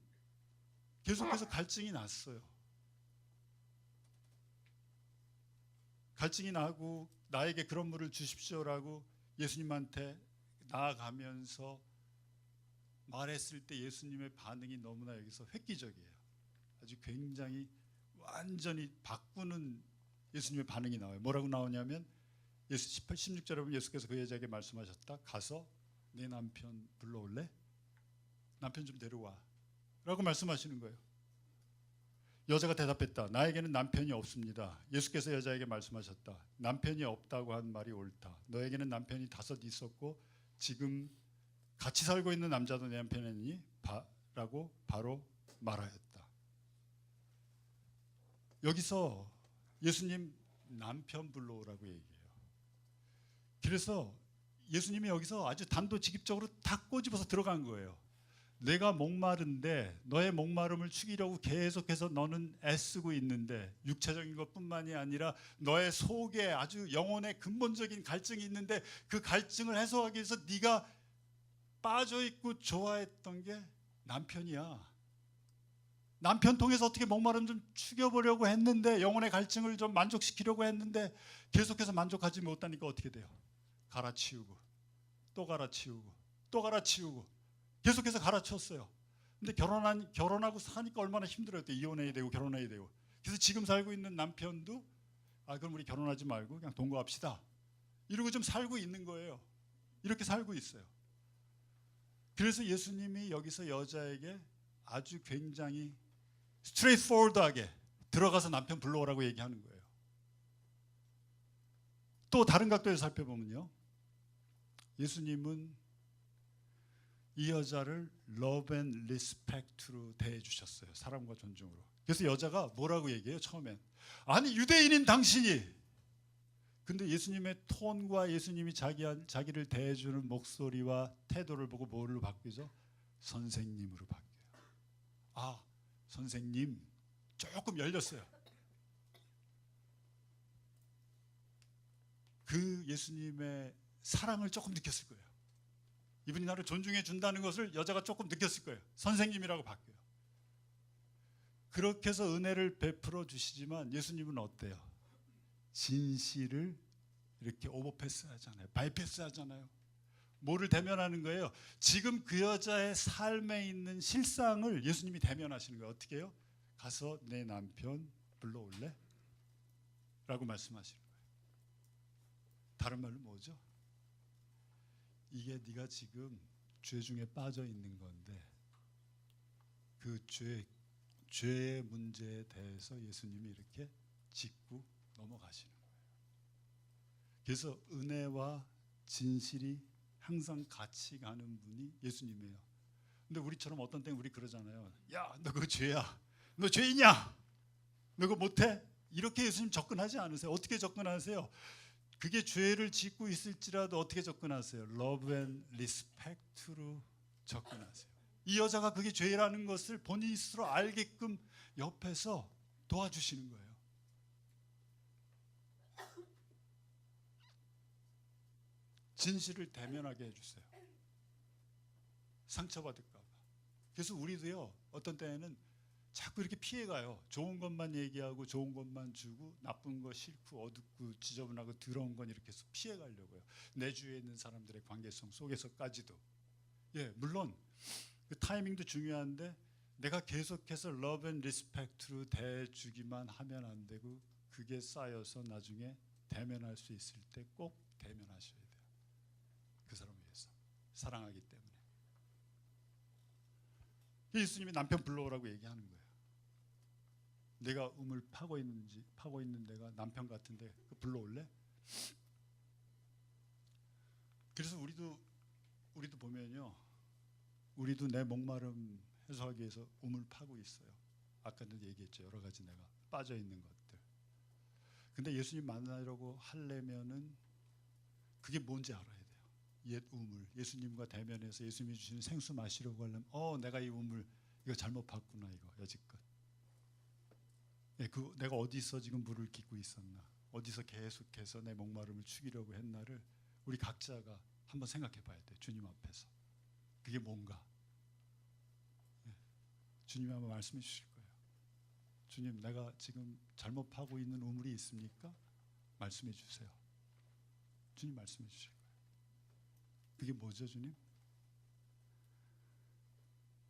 계속해서 갈증이 났어요. 갈증이 나고 나에게 그런 물을 주십시오라고 예수님한테 나아가면서 말했을 때 예수님의 반응이 너무나 여기서 획기적이에요. 아주 굉장히 완전히 바꾸는 예수님의 반응이 나와요. 뭐라고 나오냐면 16절에 보면 예수께서 그 여자에게 말씀하셨다. 가서 내 남편 불러올래? 남편 좀 데려와 라고 말씀하시는 거예요. 여자가 대답했다. 나에게는 남편이 없습니다. 예수께서 여자에게 말씀하셨다. 남편이 없다고 한 말이 옳다. 너에게는 남편이 5 있었고 지금 같이 살고 있는 남자도 내 남편이니 라고 바로 말하였다. 여기서 예수님 남편 불러오라고 얘기해요. 그래서 예수님이 여기서 아주 단도직입적으로 다 꼬집어서 들어간 거예요. 내가 목마른데 너의 목마름을 축이려고 계속해서 너는 애쓰고 있는데 육체적인 것뿐만이 아니라 너의 속에 아주 영혼의 근본적인 갈증이 있는데 그 갈증을 해소하기 위해서 네가 빠져있고 좋아했던 게 남편이야. 남편 통해서 어떻게 목마름 좀 축여보려고 했는데 영혼의 갈증을 좀 만족시키려고 했는데 계속해서 만족하지 못하니까 어떻게 돼요? 갈아치우고 또 갈아치우고 또 갈아치우고 계속해서 갈아쳤어요. 근데 결혼하고 사니까 얼마나 힘들어요. 또 이혼해야 되고 결혼해야 되고. 그래서 지금 살고 있는 남편도 그럼 우리 결혼하지 말고 그냥 동거합시다. 이러고 좀 살고 있는 거예요. 이렇게 살고 있어요. 그래서 예수님이 여기서 여자에게 아주 굉장히 스트레이트포워드하게 들어가서 남편 불러오라고 얘기하는 거예요. 또 다른 각도에서 살펴보면요. 예수님은 이 여자를 love and respect로 대해 주셨어요. 사랑과 존중으로. 그래서 여자가 뭐라고 얘기해요? 처음엔 아니 유대인인 당신이. 근데 예수님의 톤과 예수님이 자기를 대해주는 목소리와 태도를 보고 뭐로 바뀌죠? 선생님으로 바뀌어요. 선생님. 조금 열렸어요. 그 예수님의 사랑을 조금 느꼈을 거예요. 이분이 나를 존중해 준다는 것을 여자가 조금 느꼈을 거예요. 선생님이라고 바뀌어요. 그렇게 해서 은혜를 베풀어 주시지만 예수님은 어때요? 진실을 이렇게 오버패스 하잖아요. 바이패스 하잖아요. 뭐를 대면하는 거예요? 지금 그 여자의 삶에 있는 실상을 예수님이 대면하시는 거예요. 어떻게 해요? 가서 내 남편 불러올래? 라고 말씀하시는 거예요. 다른 말로 뭐죠? 이게 네가 지금 죄 중에 빠져 있는 건데 그 죄의 문제에 대해서 예수님이 이렇게 짚고 넘어가시는 거예요. 그래서 은혜와 진실이 항상 같이 가는 분이 예수님이에요. 근데 우리처럼 어떤 때는 우리 그러잖아요. 야, 너 그거 죄야. 너 죄이냐? 너 그거 못해? 이렇게 예수님 접근하지 않으세요. 어떻게 접근하세요? 그게 죄를 짓고 있을지라도 어떻게 접근하세요? Love and respect로 접근하세요. 이 여자가 그게 죄라는 것을 본인이 스스로 알게끔 옆에서 도와주시는 거예요. 진실을 대면하게 해주세요. 상처받을까 봐. 그래서 우리도요, 어떤 때에는 자꾸 이렇게 피해가요. 좋은 것만 얘기하고 좋은 것만 주고 나쁜 거 싫고 어둡고 지저분하고 더러운 건 이렇게 해서 피해가려고요. 내 주위에 있는 사람들의 관계성 속에서까지도. 물론 그 타이밍도 중요한데 내가 계속해서 love and respect로 대해주기만 하면 안 되고 그게 쌓여서 나중에 대면할 수 있을 때 꼭 대면하셔야 돼요. 그 사람을 위해서. 사랑하기 때문에. 예수님이 남편 불러오라고 얘기하는 거예요. 내가 우물 파고 있는 데가 남편 같은데 불러올래? 그래서 우리도 보면요, 우리도 내 목마름 해소하기 위해서 우물 파고 있어요. 아까도 얘기했죠. 여러 가지 내가 빠져 있는 것들. 근데 예수님 만나려고 하려면은 그게 뭔지 알아야 돼요. 옛 우물, 예수님과 대면해서 예수님이 주시는 생수 마시려고 하려면 내가 이 우물 이거 잘못 봤구나 이거 여지껏. 내가 어디서 지금 물을 깃고 있었나, 어디서 계속해서 내 목마름을 죽이려고 했나를 우리 각자가 한번 생각해 봐야 돼. 주님 앞에서 그게 뭔가. 주님이 한번 말씀해 주실 거예요. 주님, 내가 지금 잘못 파고 있는 우물이 있습니까? 말씀해 주세요. 주님 말씀해 주실 거예요. 그게 뭐죠, 주님?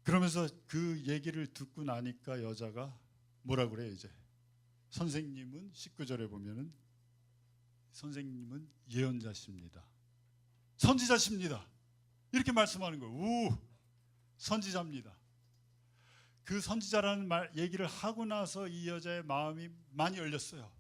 그러면서 그 얘기를 듣고 나니까 여자가 뭐라 그래요, 이제? 선생님은 19절에 보면은 선생님은 예언자십니다. 선지자십니다. 이렇게 말씀하는 거예요. 오, 선지자입니다. 그 선지자라는 얘기를 하고 나서 이 여자의 마음이 많이 열렸어요.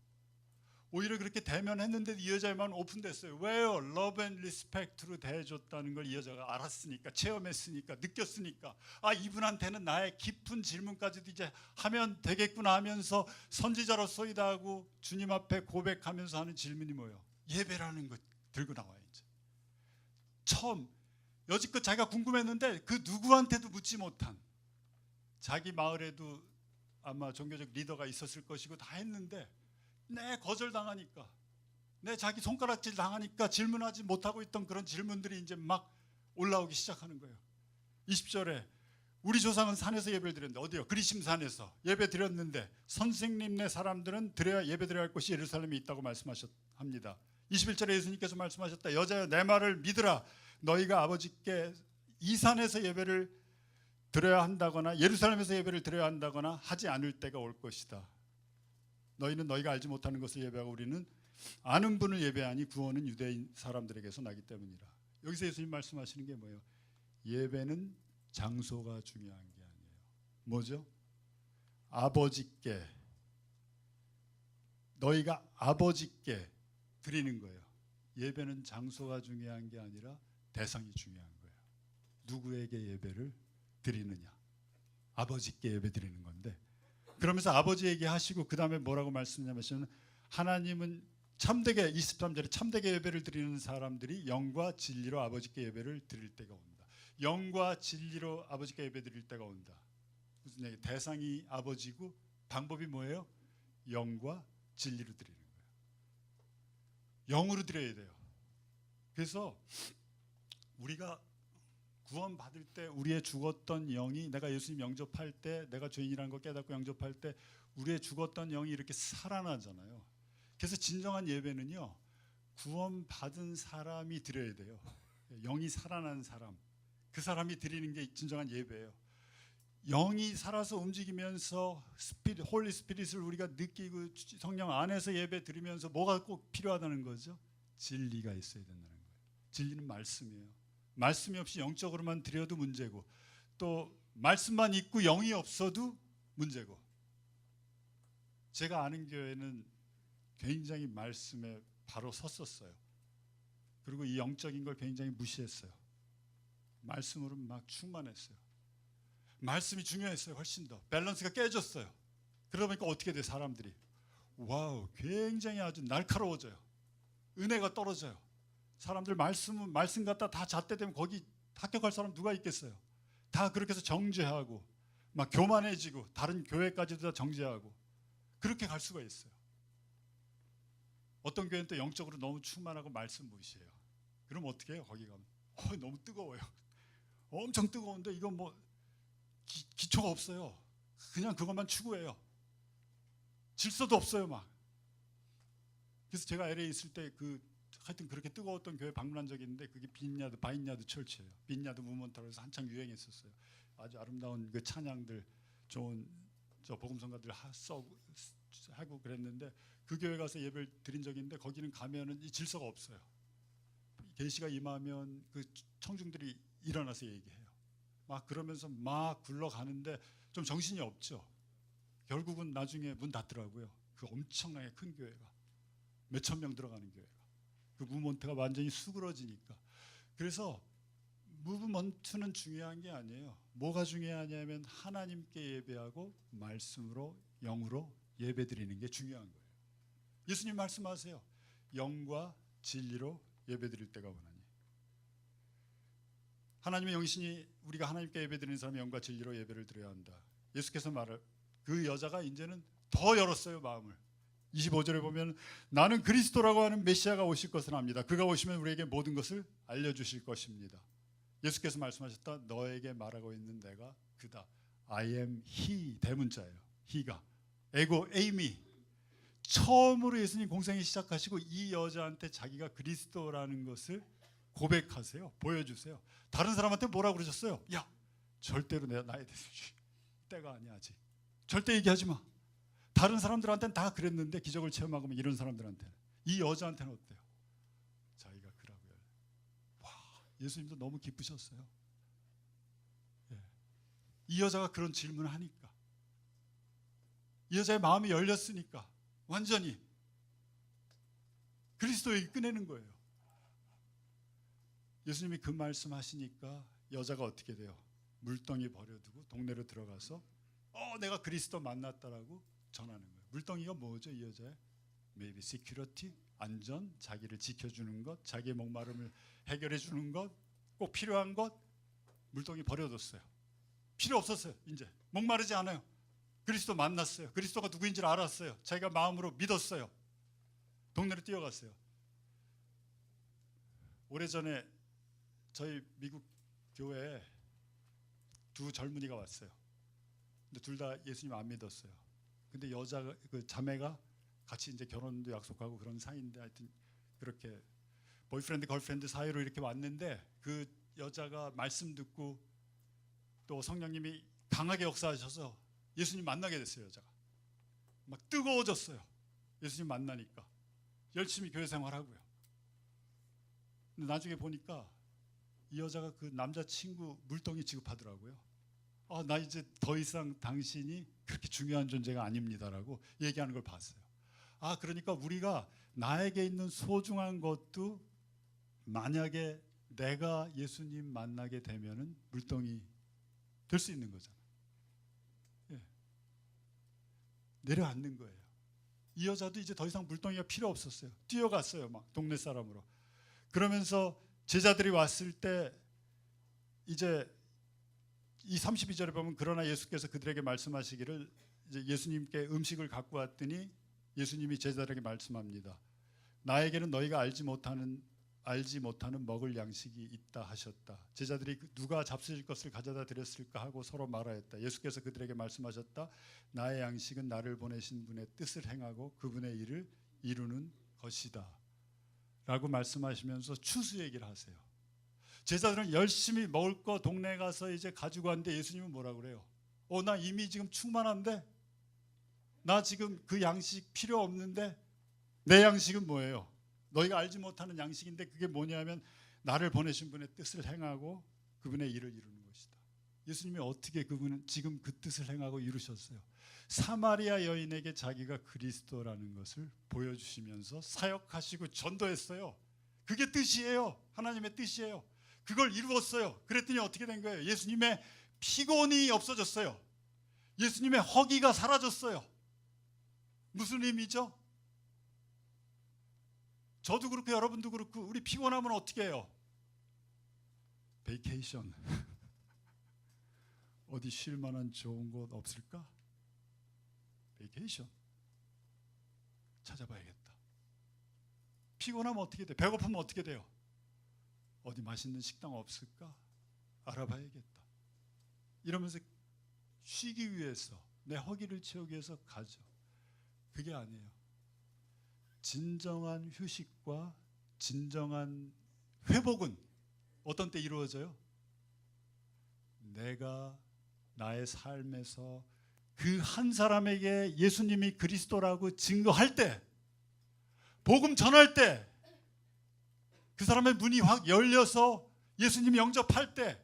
오히려 그렇게 대면했는데 이 여자의 마음은 오픈됐어요. 왜요? 러브 앤 리스펙트로 대해줬다는 걸 이 여자가 알았으니까, 체험했으니까, 느꼈으니까, 이분한테는 나의 깊은 질문까지도 이제 하면 되겠구나 하면서 선지자로서이다 하고 주님 앞에 고백하면서 하는 질문이 뭐예요? 예배라는 것 들고 나와요. 이제 처음 여지껏 자기가 궁금했는데 그 누구한테도 묻지 못한, 자기 마을에도 아마 종교적 리더가 있었을 것이고 다 했는데 내 거절당하니까, 내 자기 손가락질 당하니까 질문하지 못하고 있던 그런 질문들이 이제 막 올라오기 시작하는 거예요. 20절에 우리 조상은 산에서 예배를 드렸는데, 어디요? 그리심산에서 예배 드렸는데 선생님네 사람들은 드려야 예배 드려야 할 곳이 예루살렘에 있다고 말씀하셨합니다. 21절에 예수님께서 말씀하셨다. 여자여, 내 말을 믿으라. 너희가 아버지께 이 산에서 예배를 드려야 한다거나 예루살렘에서 예배를 드려야 한다거나 하지 않을 때가 올 것이다. 너희는 너희가 알지 못하는 것을 예배하고 우리는 아는 분을 예배하니 구원은 유대인 사람들에게서 나기 때문이라. 여기서 예수님 말씀하시는 게 뭐예요? 예배는 장소가 중요한 게 아니에요. 뭐죠? 아버지께, 너희가 아버지께 드리는 거예요. 예배는 장소가 중요한 게 아니라 대상이 중요한 거예요. 누구에게 예배를 드리느냐? 아버지께 예배 드리는 건데, 그러면서 아버지에게 하시고 그 다음에 뭐라고 말씀하냐면, 하나님은 참되게, 23절에 참되게 예배를 드리는 사람들이 영과 진리로 아버지께 예배를 드릴 때가 온다. 영과 진리로 아버지께 예배 드릴 때가 온다. 무슨 얘기? 대상이 아버지고 방법이 뭐예요? 영과 진리로 드리는 거예요. 영으로 드려야 돼요. 그래서 우리가 구원 받을 때 우리의 죽었던 영이, 내가 예수님 영접할 때, 내가 죄인이라는 걸 깨닫고 영접할 때 우리의 죽었던 영이 이렇게 살아나잖아요. 그래서 진정한 예배는요, 구원 받은 사람이 드려야 돼요. 영이 살아난 사람, 그 사람이 드리는 게 진정한 예배예요. 영이 살아서 움직이면서 홀리 스피릿을 우리가 느끼고 성령 안에서 예배 드리면서 뭐가 꼭 필요하다는 거죠? 진리가 있어야 된다는 거예요. 진리는 말씀이에요. 말씀이 없이 영적으로만 드려도 문제고, 또 말씀만 있고 영이 없어도 문제고. 제가 아는 교회는 굉장히 말씀에 바로 섰었어요. 그리고 이 영적인 걸 굉장히 무시했어요. 말씀으로 막 충만했어요. 말씀이 중요했어요. 훨씬 더 밸런스가 깨졌어요. 그러다 보니까 어떻게 돼? 사람들이 와우, 굉장히 아주 날카로워져요. 은혜가 떨어져요. 사람들 말씀 갖다 다 잣대되면 거기 합격할 사람 누가 있겠어요? 다 그렇게 해서 정죄하고 막 교만해지고 다른 교회까지도 다 정죄하고 그렇게 갈 수가 있어요. 어떤 교회는 또 영적으로 너무 충만하고 말씀 무시해요. 그럼 어떻게 해요? 거기 가면 너무 뜨거워요. 엄청 뜨거운데 이거 뭐 기초가 없어요. 그냥 그것만 추구해요. 질서도 없어요 막. 그래서 제가 LA 있을 때 하여튼 그렇게 뜨거웠던 교회 방문한 적이 있는데, 그게 바인야드 철치예요. 빈야드 무먼트라고 해서 한창 유행했었어요. 아주 아름다운 그 찬양들, 좋은 복음성가들 하고 그랬는데, 그 교회 가서 예배를 드린 적이 있는데 거기는 가면은 이 질서가 없어요. 계시가 임하면 그 청중들이 일어나서 얘기해요. 막 그러면서 막 굴러가는데 좀 정신이 없죠. 결국은 나중에 문 닫더라고요. 그 엄청나게 큰 교회가 몇천 명 들어가는 교회가. 그 무브먼트가 완전히 수그러지니까. 그래서 무브먼트는 중요한 게 아니에요. 뭐가 중요하냐면 하나님께 예배하고 말씀으로 영으로 예배드리는 게 중요한 거예요. 예수님 말씀하세요. 영과 진리로 예배드릴 때가 오나니. 하나님의 영이시니 우리가 하나님께 예배드리는 사람이 영과 진리로 예배를 드려야 한다. 예수께서 말을 그 여자가 이제는 더 열었어요, 마음을. 25절에 보면 나는 그리스도라고 하는 메시아가 오실 것을 압니다. 그가 오시면 우리에게 모든 것을 알려주실 것입니다. 예수께서 말씀하셨다. 너에게 말하고 있는 내가 그다. I am he 대문자예요. he가 에고 에이미. 처음으로 예수님 공생이 시작하시고 이 여자한테 자기가 그리스도라는 것을 고백하세요. 보여주세요. 다른 사람한테 뭐라고 그러셨어요? 야, 절대로 나에 대해서 때가 아니야 아직. 절대 얘기하지 마. 다른 사람들한테는 다 그랬는데 기적을 체험하고 이런 사람들한테는. 이 여자한테는 어때요? 자기가 그라고요. 와, 예수님도 너무 기쁘셨어요. 예. 이 여자가 그런 질문을 하니까, 이 여자의 마음이 열렸으니까 완전히 그리스도에게 꺼내는 거예요. 예수님이 그 말씀하시니까 여자가 어떻게 돼요? 물덩이 버려두고 동네로 들어가서 내가 그리스도 만났다라고 전하는 거예요. 물덩이가 뭐죠? 이 여자의 maybe security, 안전, 자기를 지켜주는 것, 자기의 목마름을 해결해 주는 것, 꼭 필요한 것. 물덩이 버려뒀어요. 필요 없었어요. 이제 목마르지 않아요. 그리스도 만났어요. 그리스도가 누구인지를 알았어요. 자기가 마음으로 믿었어요. 동네로 뛰어갔어요. 오래전에 저희 미국 교회에 두 젊은이가 왔어요. 근데 둘 다 예수님 안 믿었어요. 근데 여자가 그 자매가 같이 이제 결혼도 약속하고 그런 사이인데 하여튼 그렇게 보이프렌드 걸프렌드 사이로 이렇게 왔는데 그 여자가 말씀 듣고 또 성령님이 강하게 역사하셔서 예수님 만나게 됐어요. 여자가 막 뜨거워졌어요. 예수님 만나니까 열심히 교회 생활하고요. 근데 나중에 보니까 이 여자가 그 남자친구 물덩이 취급하더라고요. 나 이제 더 이상 당신이 그렇게 중요한 존재가 아닙니다라고 얘기하는 걸 봤어요. 그러니까 우리가 나에게 있는 소중한 것도 만약에 내가 예수님 만나게 되면은 물덩이 될 수 있는 거잖아요. 예. 내려앉는 거예요. 이 여자도 이제 더 이상 물덩이가 필요 없었어요. 뛰어갔어요, 막 동네 사람으로. 그러면서 제자들이 왔을 때 이제 이 32절에 보면 그러나 예수께서 그들에게 말씀하시기를 이제 예수님께 음식을 갖고 왔더니 예수님이 제자들에게 말씀합니다. 나에게는 너희가 알지 못하는 먹을 양식이 있다 하셨다. 제자들이 누가 잡수실 것을 가져다 드렸을까 하고 서로 말하였다. 예수께서 그들에게 말씀하셨다. 나의 양식은 나를 보내신 분의 뜻을 행하고 그분의 일을 이루는 것이다 라고 말씀하시면서 추수 얘기를 하세요. 제자들은 열심히 먹을 거 동네에 가서 이제 가지고 왔는데 예수님은 뭐라 그래요? 나 이미 지금 충만한데? 나 지금 그 양식 필요 없는데? 내 양식은 뭐예요? 너희가 알지 못하는 양식인데 그게 뭐냐면 나를 보내신 분의 뜻을 행하고 그분의 일을 이루는 것이다. 예수님이 어떻게 그분은 지금 그 뜻을 행하고 이루셨어요? 사마리아 여인에게 자기가 그리스도라는 것을 보여주시면서 사역하시고 전도했어요. 그게 뜻이에요. 하나님의 뜻이에요. 그걸 이루었어요. 그랬더니 어떻게 된 거예요? 예수님의 피곤이 없어졌어요. 예수님의 허기가 사라졌어요. 무슨 의미죠? 저도 그렇고 여러분도 그렇고 우리 피곤하면 어떻게 해요? 베이케이션. 어디 쉴 만한 좋은 곳 없을까? 베이케이션 찾아봐야겠다. 피곤하면 어떻게 돼? 배고프면 어떻게 돼요? 어디 맛있는 식당 없을까? 알아봐야겠다. 이러면서 쉬기 위해서 내 허기를 채우기 위해서 가죠. 그게 아니에요. 진정한 휴식과 진정한 회복은 어떤 때 이루어져요? 내가 나의 삶에서 그 한 사람에게 예수님이 그리스도라고 증거할 때, 복음 전할 때, 그 사람의 문이 확 열려서 예수님 영접할 때,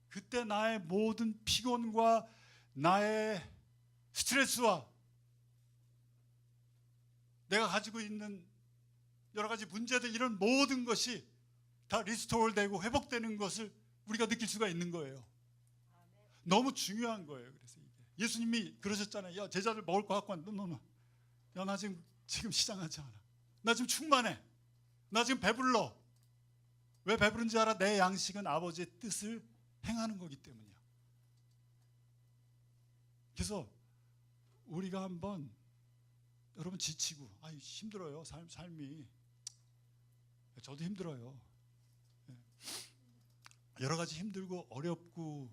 그때 나의 모든 피곤과 나의 스트레스와 내가 가지고 있는 여러 가지 문제들, 이런 모든 것이 다 리스토어 되고 회복되는 것을 우리가 느낄 수가 있는 거예요. 너무 중요한 거예요. 그래서 이게 예수님이 그러셨잖아요. 야, 제자들 먹을 거 갖고 와. 너너너. 야, 나 지금 시장하지 않아. 나 지금 충만해. 나 지금 배불러. 왜 배부른지 알아? 내 양식은 아버지의 뜻을 행하는 거기 때문이야. 그래서 우리가 한번 여러분 지치고 힘들어요. 삶이. 저도 힘들어요. 여러 가지 힘들고 어렵고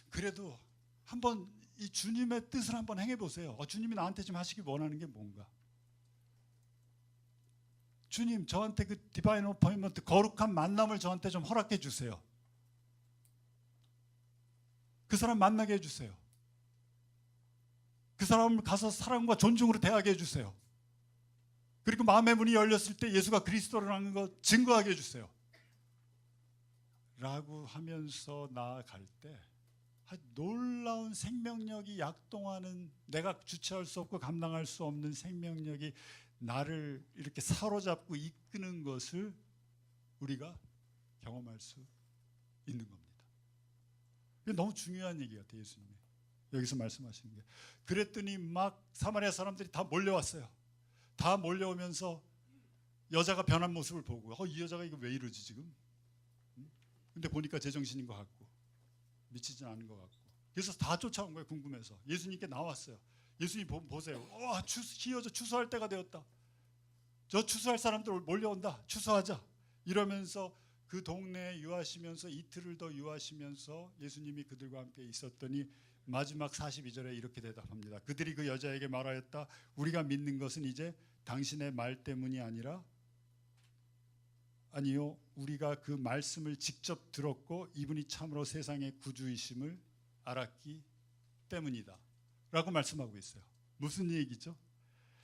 그래도 한번 이 주님의 뜻을 한번 행해 보세요. 주님이 나한테 지금 하시기 원하는 게 뭔가? 주님, 저한테 그 디바인 어포인먼트, 거룩한 만남을 저한테 좀 허락해 주세요. 그 사람 만나게 해주세요. 그 사람을 가서 사랑과 존중으로 대하게 해주세요. 그리고 마음의 문이 열렸을 때 예수가 그리스도라는 거 증거하게 해주세요. 라고 하면서 나아갈 때 놀라운 생명력이 약동하는, 내가 주체할 수 없고 감당할 수 없는 생명력이 나를 이렇게 사로잡고 이끄는 것을 우리가 경험할 수 있는 겁니다. 이게 너무 중요한 얘기 같아요. 예수님이 여기서 말씀하시는 게. 그랬더니 막 사마리아 사람들이 다 몰려왔어요. 다 몰려오면서 여자가 변한 모습을 보고 이 여자가 이거 왜 이러지 지금? 근데 보니까 제정신인 것 같고 미치진 않은 것 같고, 그래서 다 쫓아온 거예요. 궁금해서 예수님께 나왔어요. 예수님 보세요. 이 여자 추수할 때가 되었다. 저 추수할 사람들 몰려온다. 추수하자. 이러면서 그 동네에 유하시면서 이틀을 더 유하시면서 예수님이 그들과 함께 있었더니 마지막 42절에 이렇게 대답합니다. 그들이 그 여자에게 말하였다. 우리가 믿는 것은 이제 당신의 말 때문이 아니라, 아니요, 우리가 그 말씀을 직접 들었고 이분이 참으로 세상의 구주이심을 알았기 때문이다 라고 말씀하고 있어요. 무슨 얘기죠?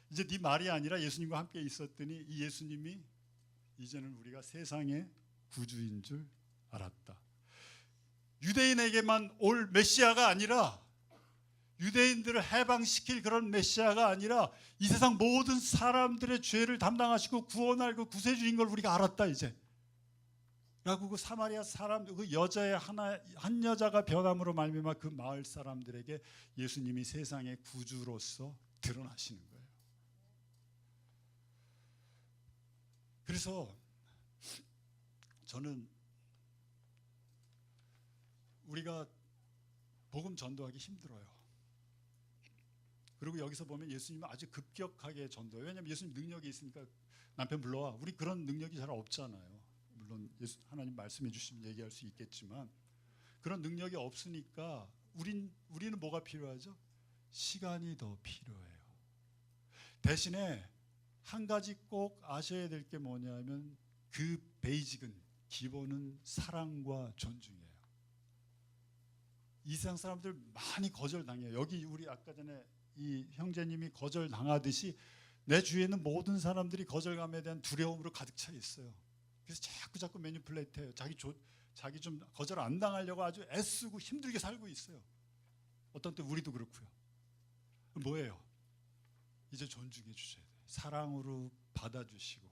이제 네 말이 아니라 예수님과 함께 있었더니 이 예수님이 이제는 우리가 세상의 구주인 줄 알았다. 유대인에게만 올 메시아가 아니라, 유대인들을 해방시킬 그런 메시아가 아니라 이 세상 모든 사람들의 죄를 담당하시고 구원할 그 구세주인 걸 우리가 알았다 이제 라고, 그 사마리아 사람, 그 여자의 한 여자가 변함으로 말미암아 그 마을 사람들에게 예수님이 세상의 구주로서 드러나시는 거예요. 그래서 저는 우리가 복음 전도하기 힘들어요. 그리고 여기서 보면 예수님은 아주 급격하게 전도해요. 왜냐하면 예수님 능력이 있으니까 남편 불러와. 우리 그런 능력이 잘 없잖아요. 물론 하나님 말씀해 주시면 얘기할 수 있겠지만 그런 능력이 없으니까 우리는 뭐가 필요하죠? 시간이 더 필요해요. 대신에 한 가지 꼭 아셔야 될 게 뭐냐면 그 베이직은, 기본은 사랑과 존중이에요. 이 세상 사람들 많이 거절당해요. 여기 우리 아까 전에 이 형제님이 거절당하듯이 내 주위에는 모든 사람들이 거절감에 대한 두려움으로 가득 차 있어요. 그래서 자꾸 매니플레이트해요. 자기 좀 거절 안 당하려고 아주 애쓰고 힘들게 살고 있어요. 어떤 때 우리도 그렇고요. 뭐예요? 이제 존중해 주셔야 돼요. 사랑으로 받아주시고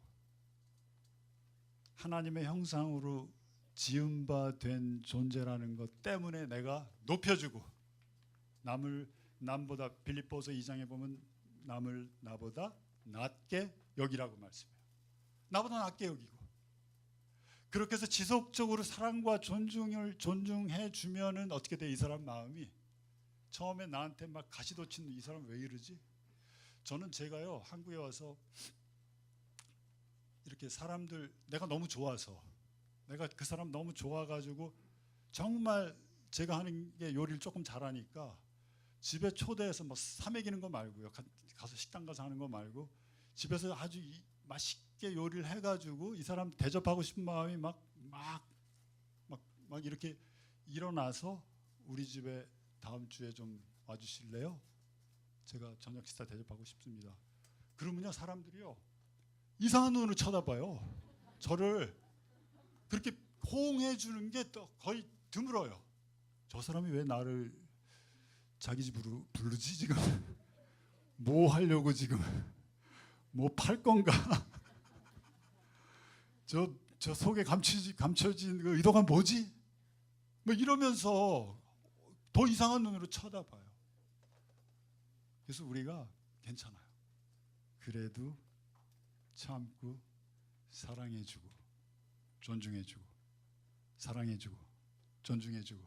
하나님의 형상으로 지은 바 된 존재라는 것 때문에 내가 높여주고 남보다, 빌립보서 2장에 보면 남을 나보다 낮게 여기라고 말씀해요. 나보다 낮게 여기고, 그렇게 해서 지속적으로 사랑과 존중을 존중해 주면은 어떻게 돼? 이 사람 마음이 처음에 나한테 막 가시돋치는 이 사람 왜 이러지? 저는 제가요 한국에 와서 이렇게 사람들 내가 너무 좋아서, 내가 그 사람 너무 좋아가지고 정말 제가 하는 게 요리를 조금 잘하니까 집에 초대해서 뭐 사 먹이는 거 말고요, 가서 식당 가서 하는 거 말고 집에서 아주 맛있게 요리를 해가지고 이 사람 대접하고 싶은 마음이 막 이렇게 일어나서 우리 집에 다음 주에 좀 와주실래요? 제가 저녁 식사 대접하고 싶습니다. 그러면요 사람들이요 이상한 눈으로 쳐다봐요. 저를 그렇게 호응해 주는 게 또 거의 드물어요. 저 사람이 왜 나를 자기 집으로 부르지 지금? 뭐 하려고 지금? 뭐 팔 건가? 저 속에 감춰진 그 의도가 뭐지? 뭐 이러면서 더 이상한 눈으로 쳐다봐요. 그래서 우리가 괜찮아요. 그래도 참고 사랑해주고 존중해주고 사랑해주고 존중해주고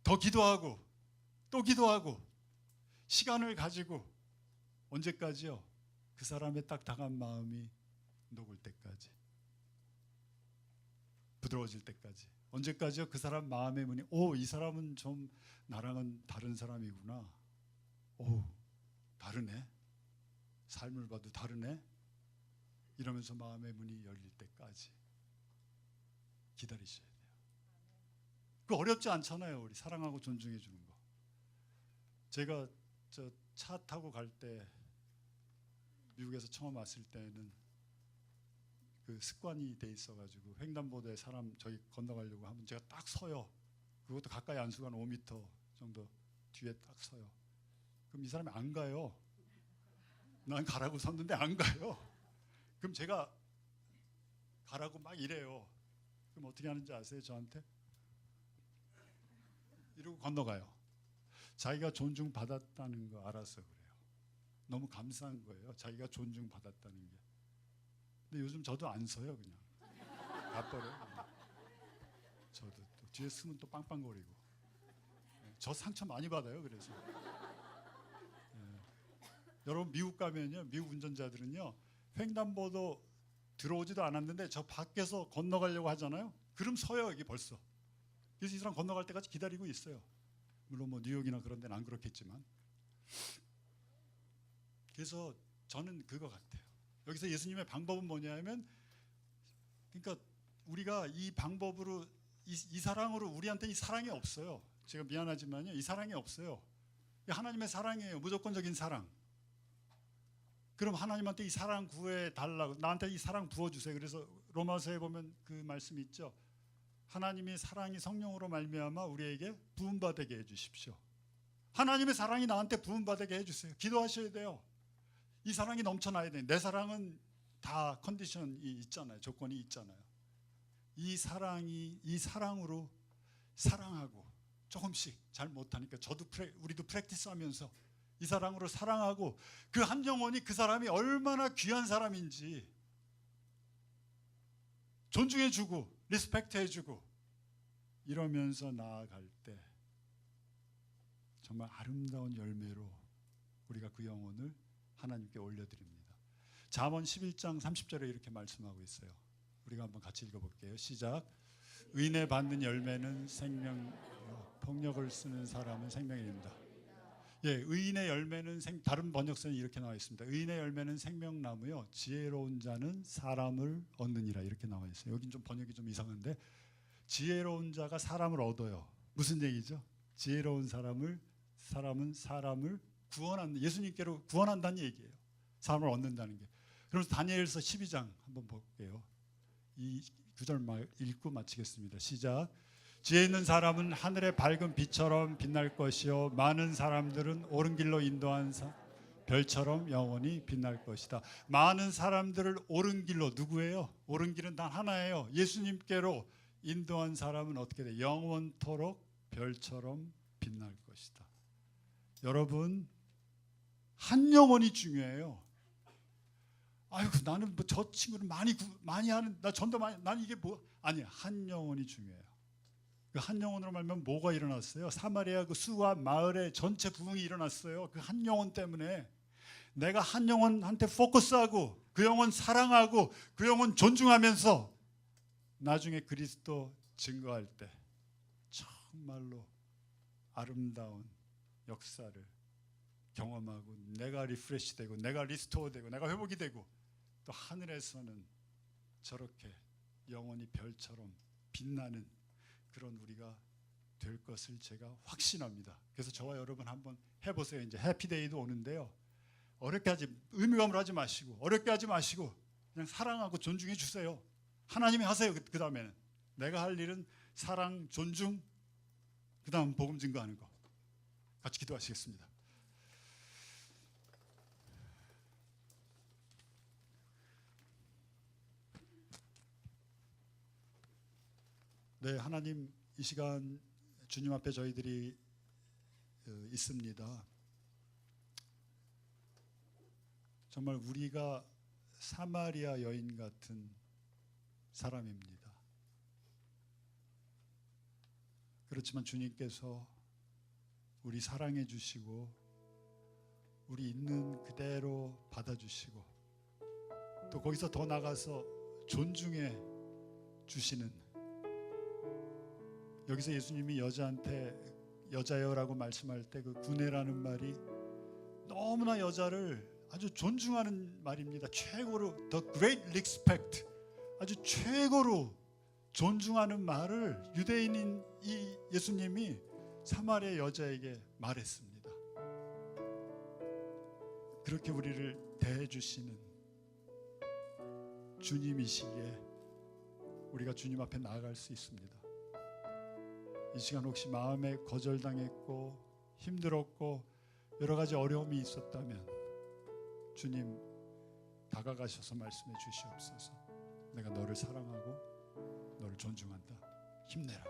더 기도하고 또 기도하고 시간을 가지고 언제까지요? 그 사람의 딱딱한 마음이 녹을 때까지, 부드러워질 때까지. 언제까지요? 그 사람 마음의 문이 이 사람은 좀 나랑은 다른 사람이구나. 다르네. 삶을 봐도 다르네. 이러면서 마음의 문이 열릴 때까지 기다리셔야 돼요. 그 어렵지 않잖아요. 우리 사랑하고 존중해 주는 거. 제가 저 차 타고 갈 때 미국에서 처음 왔을 때는 그 습관이 돼 있어가지고 횡단보도에 사람 저기 건너가려고 하면 제가 딱 서요. 그것도 가까이 안 서고 한 5m 정도 뒤에 딱 서요. 그럼 이 사람이 안 가요. 난 가라고 섰는데 안 가요. 그럼 제가 가라고 막 이래요. 그럼 어떻게 하는지 아세요? 저한테 이러고 건너가요. 자기가 존중받았다는 거 알아서 그래요. 너무 감사한 거예요. 자기가 존중받았다는 게. 근데 요즘 저도 안 서요. 그냥 가버려요. 저도 또 뒤에 쓰면 또 빵빵거리고. 저 상처 많이 받아요. 그래서 여러분 미국 가면요, 미국 운전자들은요 횡단보도 들어오지도 않았는데 저 밖에서 건너가려고 하잖아요. 그럼 서요. 여기 벌써. 그래서 이 사람 건너갈 때까지 기다리고 있어요. 물론 뭐 뉴욕이나 그런 데는 안 그렇겠지만. 그래서 저는 그거 같아요. 여기서 예수님의 방법은 뭐냐면, 그러니까 우리가 이 방법으로 이 사랑으로 우리한테 이 사랑이 없어요. 제가 미안하지만요, 이 사랑이 없어요. 하나님의 사랑이에요. 무조건적인 사랑. 그럼 하나님한테 이 사랑 구해 달라고, 나한테 이 사랑 부어주세요. 그래서 로마서에 보면 그 말씀이 있죠. 하나님의 사랑이 성령으로 말미암아 우리에게 부음받게 해주십시오. 하나님의 사랑이 나한테 부음받게 해주세요. 기도하셔야 돼요. 이 사랑이 넘쳐나야 돼요. 내 사랑은 다 컨디션이 있잖아요. 조건이 있잖아요. 이 사랑으로 사랑하고, 조금씩 잘 못하니까 우리도 프랙티스하면서 이 사랑으로 사랑하고, 그 한 영혼이 그 사람이 얼마나 귀한 사람인지 존중해주고 리스펙트해주고 이러면서 나아갈 때 정말 아름다운 열매로 우리가 그 영혼을 하나님께 올려드립니다. 잠언 11장 30절에 이렇게 말씀하고 있어요. 우리가 한번 같이 읽어볼게요. 시작. 의인의 받는 열매는 생명이요 폭력을 쓰는 사람은 생명입니다. 의인의 열매는 다른 번역서는 이렇게 나와 있습니다. 의인의 열매는 생명나무요 지혜로운 자는 사람을 얻느니라 이렇게 나와 있어요. 여긴 좀 번역이 좀 이상한데, 지혜로운 자가 사람을 얻어요. 무슨 얘기죠? 지혜로운 사람은 사람을 예수님께로 구원한다는 얘기예요. 사람을 얻는다는 게. 그래서 다니엘서 12장 한번 볼게요. 이 구절 읽고 마치겠습니다. 시작. 지혜 있는 사람은 하늘의 밝은 빛처럼 빛날 것이요 많은 사람들은 옳은 길로 인도한 별처럼 영원히 빛날 것이다. 많은 사람들을 옳은 길로, 누구예요? 옳은 길은 단 하나예요. 예수님께로 인도한 사람은 어떻게 돼? 영원토록 별처럼 빛날 것이다. 여러분, 한 영혼이 중요해요. 아이고, 나는 뭐 저 친구는 많이 하는, 나 전도 많이, 나는 이게 뭐 아니야. 한 영혼이 중요해요. 그 한 영혼으로 말하면 뭐가 일어났어요? 사마리아 그 수와 마을의 전체 부흥이 일어났어요. 그 한 영혼 때문에. 내가 한 영혼한테 포커스하고 그 영혼 사랑하고 그 영혼 존중하면서 나중에 그리스도 증거할 때 정말로 아름다운 역사를 경험하고, 내가 리프레시 되고, 내가 리스토어 되고, 내가 회복이 되고, 또 하늘에서는 저렇게 영혼이 별처럼 빛나는 그런 우리가 될 것을 제가 확신합니다. 그래서 저와 여러분 한번 해보세요. 이제 해피데이도 오는데요. 어렵게 의무감을 하지 마시고, 어렵게 하지 마시고 그냥 사랑하고 존중해 주세요. 하나님이 하세요. 그 다음에는 내가 할 일은 사랑, 존중, 그 다음 복음 증거하는 거. 같이 기도하시겠습니다. 네, 하나님, 이 시간 주님 앞에 저희들이 있습니다. 정말 우리가 사마리아 여인 같은 사람입니다. 그렇지만 주님께서 우리 사랑해 주시고 우리 있는 그대로 받아주시고 또 거기서 더 나가서 존중해 주시는, 여기서 예수님이 여자한테 여자여라고 말씀할 때 그 구내라는 말이 너무나 여자를 아주 존중하는 말입니다. 최고로 the great respect, 아주 최고로 존중하는 말을 유대인인 이 예수님이 사마리아 여자에게 말했습니다. 그렇게 우리를 대해주시는 주님이시기에 우리가 주님 앞에 나아갈 수 있습니다. 이 시간 혹시 마음에 거절당했고 힘들었고 여러 가지 어려움이 있었다면 주님 다가가셔서 말씀해 주시옵소서. 내가 너를 사랑하고 너를 존중한다. 힘내라.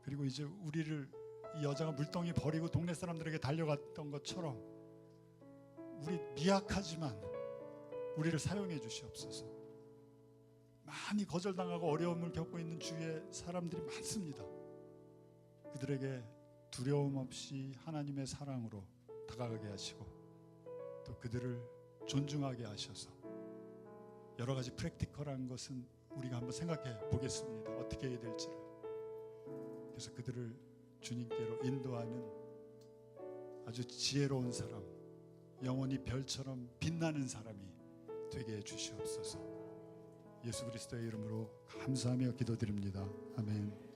그리고 이제 우리를 이 여자가 물덩이 버리고 동네 사람들에게 달려갔던 것처럼 우리 미약하지만 우리를 사용해 주시옵소서. 많이 거절당하고 어려움을 겪고 있는 주위에 사람들이 많습니다. 그들에게 두려움 없이 하나님의 사랑으로 다가가게 하시고 또 그들을 존중하게 하셔서 여러 가지 프랙티컬한 것은 우리가 한번 생각해 보겠습니다. 어떻게 해야 될지를. 그래서 그들을 주님께로 인도하는 아주 지혜로운 사람, 영원히 별처럼 빛나는 사람이 되게 해 주시옵소서. 예수 그리스도의 이름으로 감사하며 기도드립니다. 아멘.